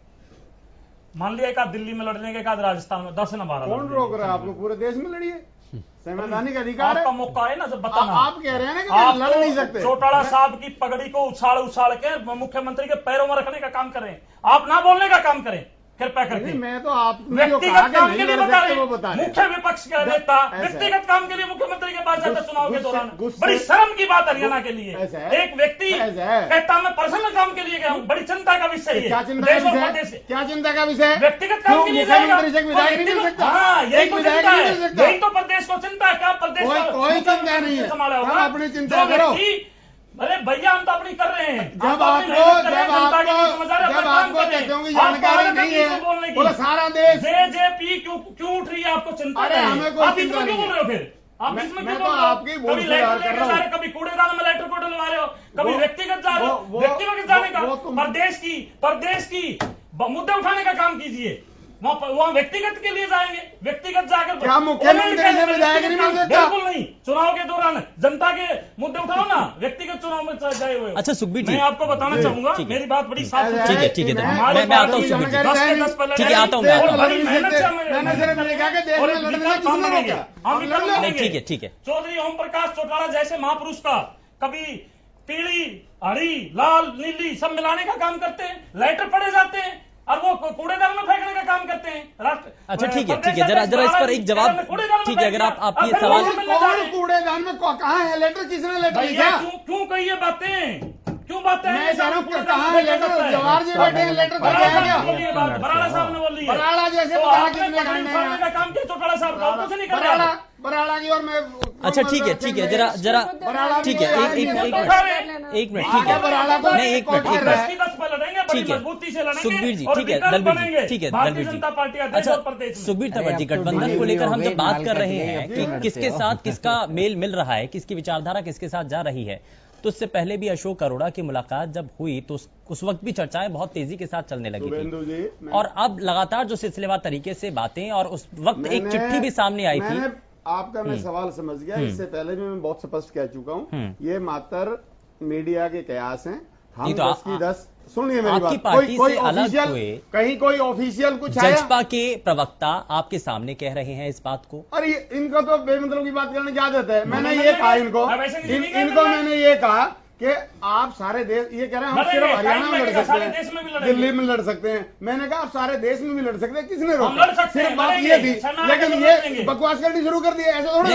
Speaker 8: मान लिया एक आध दिल्ली में लड़ने के, एक आध राजस्थान में, 10 न 12।
Speaker 9: कौन रोक रहा है आपको? पूरे देश में लड़िए, संवैधानिक अधिकार है,
Speaker 8: आपका मौका है ना। जब बताना
Speaker 9: आप कह रहे हैं ना कि आप लड़ नहीं सकते।
Speaker 8: चौटाला साहब की पगड़ी को उछाल के मुख्यमंत्री के पैरों में रखने का काम करें, आप ना बोलने का काम करें कृपया करके।
Speaker 9: मैं तो आप
Speaker 8: व्यक्तिगत काम के लिए बता रहे, मुख्य विपक्ष के नेता व्यक्तिगत काम के लिए मुख्यमंत्री के पास जाता चुनाव के दौरान, बड़ी शर्म की बात हरियाणा के लिए। एक व्यक्ति कहता मैं पर्सनल काम के लिए गया हूँ, बड़ी चिंता का विषय है।
Speaker 9: क्या चिंता का विषय है?
Speaker 8: व्यक्तिगत काम के लिए जाएगा। हाँ, यही तो चिंता है, यही तो प्रदेश को चिंता है। क्या प्रदेश
Speaker 9: कोई चिंता नहीं है,
Speaker 8: संभाला होगा?
Speaker 9: अपनी चिंता करो।
Speaker 8: अरे भैया, हम तो अपनी कर रहे हैं।
Speaker 9: जब आपको जानकारी नहीं है, बोला सारा देश
Speaker 8: जेजेपी क्यों उठ रही है, आपको चिंता?
Speaker 9: अरे हमें कोई
Speaker 8: आप इसमें क्यों बोल रहे हो फिर? आप इसमें क्यों बोल रहे हो? कभी लेटर लेकर जा रहे हो, कभी कूड़ेदान में लेटर को डलवा रहे हो, कभी व्यक्तिगत जा रहे हो। व्यक्तिगत जाने का प्रदेश की मुद्दे उठाने का काम कीजिए। वहाँ व्यक्तिगत के लिए जाएंगे, व्यक्तिगत जाकर
Speaker 9: क्या मुख्यमंत्री से विधायक नहीं मिल सकता?
Speaker 8: बिल्कुल नहीं। चुनाव के दौरान जनता के मुद्दे उठाओ ना, व्यक्तिगत चुनाव में जाए हुए।
Speaker 1: अच्छा सुखबीर जी,
Speaker 8: मैं आपको बताना चाहूंगा, मेरी बात बड़ी साफ है।
Speaker 1: ठीक है मैं आता हूँ सुखबीर जी, ठीक है आता हूँ मैं। ठीक है
Speaker 8: चौधरी ओम प्रकाश चौटाला जैसे महापुरुष का कभी पीली, हरी, लाल, नीली सब मिलाने का काम करते हैं, लेटर पड़े जाते हैं और वो कूड़ेदान में फेंकने का काम करते हैं।
Speaker 1: अच्छा ठीक है जरा इस पर एक जवाब। ठीक है, अगर आप ये सवाल
Speaker 9: कूड़ेदान में कहाँ है लेटर? किसने लेटर लिखा?
Speaker 8: क्यों कही ये बातें? क्यों बातें?
Speaker 9: मैं कह रहा हूँ कहाँ है लेटर? जवाहर जी बैठे हैं, लेटर कर दिया।
Speaker 8: बराड़ा साहब ने बोल दिया,
Speaker 9: बराड़ा जैसे
Speaker 8: का काम किया चौटाला साहब का, कुछ नहीं कर रहा।
Speaker 9: बराड़ा की और मैं।
Speaker 1: अच्छा ठीक है जरा ठीक है एक मिनट ठीक है नहीं एक मिनट ठीक है सुखबीर जी, ठीक है दलबीर जी, अच्छा सुखबीर तंवर जी, गठबंधन को लेकर हम जब बात कर रहे हैं कि किसके साथ किसका मेल मिल रहा है, किसकी विचारधारा किसके साथ जा रही है, तो इससे पहले भी अशोक अरोड़ा की मुलाकात जब हुई तो उस वक्त भी चर्चाएं बहुत तेजी के साथ चलने लगी थी, और अब लगातार जो सिलसिलेवार तरीके से बातें, और उस वक्त एक चिट्ठी भी सामने आई थी।
Speaker 9: आपका मैं सवाल समझ गया, इससे पहले भी मैं बहुत स्पष्ट कह चुका हूं, ये मात्र मीडिया के कयास हैं। हम
Speaker 1: तो
Speaker 9: 10 की 10 सुनिए मेरी बात,
Speaker 1: कोई ऑफिशियल
Speaker 9: कहीं कोई ऑफिशियल कुछ
Speaker 1: जजपा के प्रवक्ता आपके सामने कह रहे हैं इस बात को।
Speaker 9: अरे इनको तो बेमतलब की बात करने की आदत है। मैंने ये कहा इनको मैंने ये कहा कि आप सारे देश, ये कह रहे हैं हम सिर्फ हरियाणा में लड़ सकते हैं, दिल्ली में लड़ सकते हैं। मैंने कहा आप सारे देश में भी लड़ सकते हैं, किसने रोका? सिर्फ बात ये थी, लेकिन ये बकवास करनी शुरू कर दिया, ऐसे थोड़ा।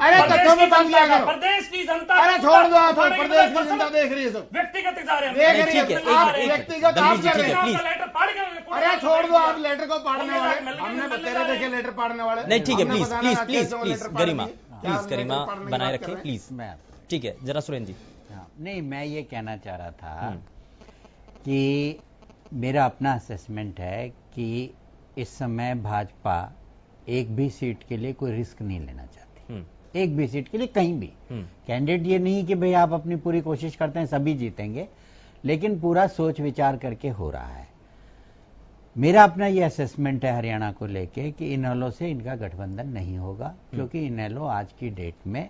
Speaker 9: अरे तथ्यों में बात किया करो।
Speaker 8: प्रदेश की जनता,
Speaker 9: अरे छोड़ दो, आप प्रदेश की जनता देख रही है, सब
Speaker 8: व्यक्तिगत जा रहे हैं,
Speaker 9: देख रही है आप व्यक्तिगत आप कर रहे हैं। अरे छोड़ दो आप लेटर को पाड़ने वाले, हमने तेरे देखे लेटर पाड़ने वाले
Speaker 1: नहीं। ठीक है प्लीज गरिमा बनाए रखें प्लीज। ठीक है जरा सुरेंद्र जी।
Speaker 10: नहीं, मैं ये कहना चाह रहा था कि मेरा अपना असेसमेंट है कि इस समय भाजपा एक भी सीट के लिए कोई रिस्क नहीं लेना चाहती, एक भी सीट के लिए कहीं भी। कैंडिडेट ये नहीं कि भाई आप अपनी पूरी कोशिश करते हैं सभी जीतेंगे, लेकिन पूरा सोच विचार करके हो रहा है। मेरा अपना ये असेसमेंट है हरियाणा को लेके कि इनेलो से इनका गठबंधन नहीं होगा, क्योंकि इनेलो आज की डेट में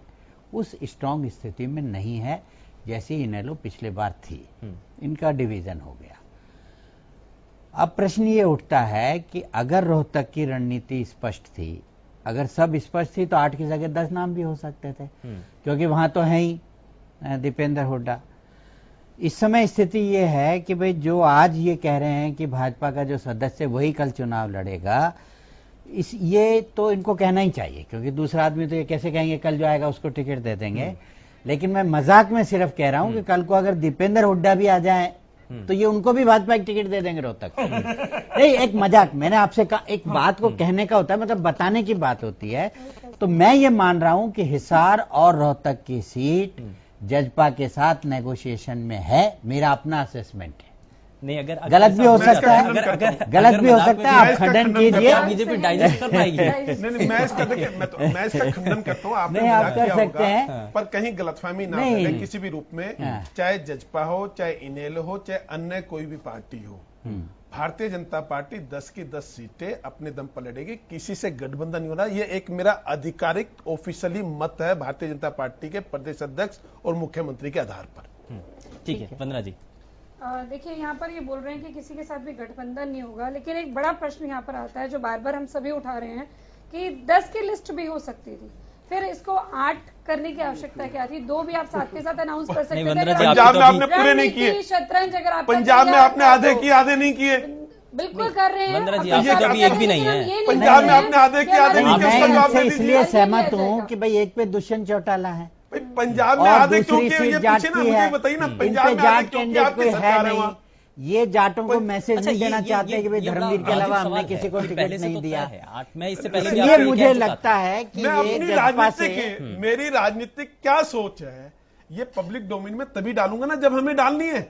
Speaker 10: उस स्ट्रांग स्थिति में नहीं है जैसी इनेलो पिछले बार थी। इनका डिवीजन हो गया। अब प्रश्न ये उठता है कि अगर रोहतक की रणनीति स्पष्ट थी, अगर सब स्पष्ट थी, तो 8 की जगह 10 नाम भी हो सकते थे, क्योंकि वहां तो है ही दीपेंद्र हुड्डा। इस समय स्थिति ये है कि भाई जो आज ये कह रहे हैं कि भाजपा का जो सदस्य वही कल चुनाव लड़ेगा, ये तो इनको कहना ही चाहिए, क्योंकि दूसरा आदमी तो ये कैसे कहेंगे कल जो आएगा उसको टिकट दे देंगे। लेकिन मैं मजाक में सिर्फ कह रहा हूं कि कल को अगर दीपेंद्र हुड्डा भी आ जाए तो ये उनको भी भाजपा की टिकट दे देंगे रोहतक। नहीं, एक मजाक, मैंने आपसे कहा एक बात को कहने का होता है, मतलब बताने की बात होती है। तो मैं ये मान रहा हूं कि हिसार और रोहतक की सीट जजपा के साथ नेगोशिएशन में है, मेरा अपना असेसमेंट है।
Speaker 1: नहीं, अगर
Speaker 10: गलत भी हो सकता है, गलत भी हो सकता है, आप खंडन कीजिए।
Speaker 1: बीजेपी डाइजेस्ट कर पाएगी।
Speaker 6: नहीं, मैं इसका खंडन करता हूँ, आपने
Speaker 10: आप
Speaker 6: मजाक
Speaker 10: कर
Speaker 6: किया
Speaker 10: सकते हैं,
Speaker 6: होगा, पर कहीं गलतफहमी ना फैले किसी भी रूप में, चाहे जजपा हो, चाहे इनेलो हो, चाहे अन्य कोई भी पार्टी हो। भारतीय जनता पार्टी 10 की 10 सीटें अपने दम पर लड़ेगी, किसी से गठबंधन नहीं हो रहा। ये एक मेरा आधिकारिक ऑफिशियली मत है भारतीय जनता पार्टी के प्रदेश अध्यक्ष और मुख्यमंत्री के आधार पर।
Speaker 1: ठीक है, वंदना जी।
Speaker 7: देखिए, यहाँ पर ये बोल रहे हैं कि किसी के साथ भी गठबंधन नहीं होगा, लेकिन एक बड़ा प्रश्न यहाँ पर आता है जो बार बार हम सभी उठा रहे हैं कि 10 की लिस्ट भी हो सकती थी, फिर इसको 8 करने की आवश्यकता क्या थी? 2 भी आप साथ के साथ अनाउंस कर सकते थे।
Speaker 6: पंजाब में आपने पूरे नहीं किए,
Speaker 7: शतरंज अगर आप
Speaker 6: पंजाब में आपने आधे किए, आधे नहीं किए।
Speaker 7: बिल्कुल कर रहे हैं
Speaker 1: वंदना जी, आपके कभी एक भी नहीं है।
Speaker 6: पंजाब में आपने आधे किए, आधे नहीं किए।
Speaker 10: मैं इसलिए सहमत हूँ कि भाई एक पे दुष्यंत चौटाला है,
Speaker 6: पंजाब में आधे क्यों किए, ये पूछिए ना, मुझे बताइए ना, पंजाब में आधे क्यों किए? आपकी सरकार है वहाँ।
Speaker 10: ये जाटों को मैसेज नहीं देना चाहते कि भाई धर्मवीर के अलावा हमने किसी को टिकट नहीं दिया है।
Speaker 1: मैं इससे पहले
Speaker 10: ये मुझे लगता है कि
Speaker 6: मैं अपनी राजनीतिक, मेरी राजनीतिक क्या सोच है, ये पब्लिक डोमेन में तभी डालूंगा ना जब हमें डालनी है।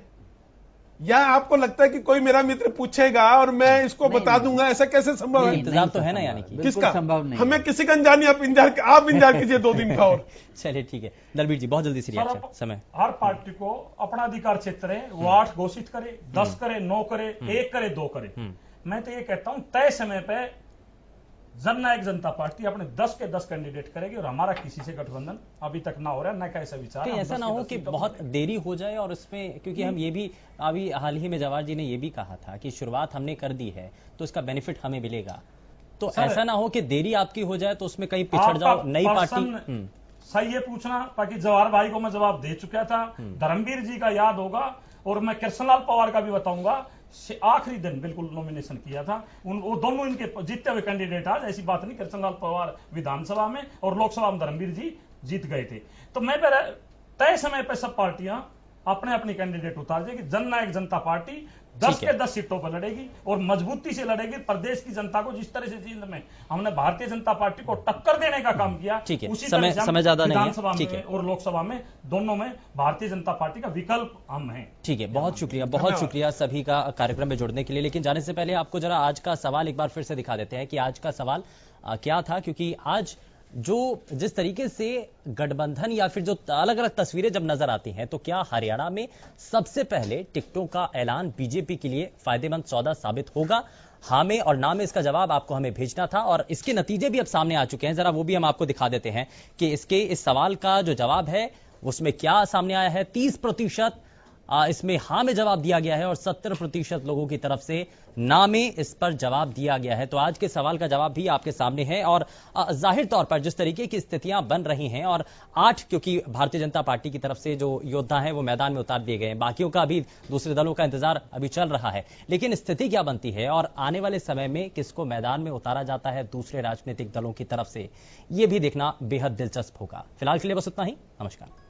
Speaker 6: या आपको लगता है कि कोई मेरा मित्र पूछेगा और मैं इसको बता दूंगा, ऐसा कैसे संभव है?
Speaker 1: इंतजाम तो है ना, यानी कि
Speaker 6: किसका
Speaker 10: संभव नहीं,
Speaker 6: हमें किसी का इंतजार, आप इंतजार कीजिए 2 दिन का और।
Speaker 1: चलिए ठीक है, दलबीर जी बहुत जल्दी से रिएक्शन समय।
Speaker 8: हर पार्टी को अपना अधिकार क्षेत्र है, वो 8 घोषित करे, 10 करे, 9 करे, 1 करे, 2 करे। मैं तो ये कहता हूं तय समय पे जननायक जनता पार्टी अपने 10 के 10 कैंडिडेट करेगी और हमारा किसी से गठबंधन अभी तक ना हो रहा है, न कैसा विचार।
Speaker 1: ऐसा ना हो कि बहुत देरी हो जाए और इसमें, क्योंकि हम ये भी अभी हाल ही में जवाहर जी ने ये भी कहा था कि शुरुआत हमने कर दी है तो इसका बेनिफिट हमें मिलेगा, तो ऐसा ना हो कि देरी आपकी हो जाए तो उसमें कहीं पिछड़ जाओ नई पार्टी।
Speaker 8: सही है पूछना, बाकी जवाहर भाई को मैं जवाब दे चुका था। धर्मवीर जी का याद होगा, और मैं कृष्णलाल पवार का भी बताऊंगा, आखिरी दिन बिल्कुल नॉमिनेशन किया था। वो दोनों इनके जीतते हुए कैंडिडेट आज, ऐसी बात नहीं, कृष्णलाल पवार विधानसभा में और लोकसभा में धर्मवीर जी जीत गए थे। तो मैं तय समय पर सब पार्टियां अपने अपने कैंडिडेट उतार देगी। जननायक जनता पार्टी 10 के 10 सीटों पर लड़ेगी और मजबूती से लड़ेगी। प्रदेश की जनता को जिस तरह से जींद में हमने भारतीय जनता पार्टी को टक्कर देने का काम किया, उसी
Speaker 1: समय ज्यादा नहीं है,
Speaker 8: विधानसभा और लोकसभा में दोनों में भारतीय जनता पार्टी का विकल्प हम हैं।
Speaker 1: ठीक है, बहुत शुक्रिया सभी का कार्यक्रम में जुड़ने के लिए। लेकिन जाने से पहले आपको जरा आज का सवाल एक बार फिर से दिखा देते हैं कि आज का सवाल क्या था, क्योंकि आज जो जिस तरीके से गठबंधन या फिर जो अलग अलग तस्वीरें जब नजर आती हैं, तो क्या हरियाणा में सबसे पहले टिकटों का ऐलान बीजेपी के लिए फायदेमंद सौदा साबित होगा? हाँ में और ना में इसका जवाब आपको हमें भेजना था, और इसके नतीजे भी अब सामने आ चुके हैं। जरा वो भी हम आपको दिखा देते हैं कि इस सवाल का जो जवाब है उसमें क्या सामने आया है। 30% इसमें हाँ में जवाब दिया गया है और 70% लोगों की तरफ से ना में इस पर जवाब दिया गया है। तो आज के सवाल का जवाब भी आपके सामने है, और जाहिर तौर पर जिस तरीके की स्थितियां बन रही हैं, और 8 क्योंकि भारतीय जनता पार्टी की तरफ से जो योद्धा हैं वो मैदान में उतार दिए गए हैं, बाकियों का अभी दूसरे दलों का इंतजार अभी चल रहा है। लेकिन स्थिति क्या बनती है और आने वाले समय में किसको मैदान में उतारा जाता है दूसरे राजनीतिक दलों की तरफ से, ये भी देखना बेहद दिलचस्प होगा। फिलहाल के लिए बस इतना ही, नमस्कार।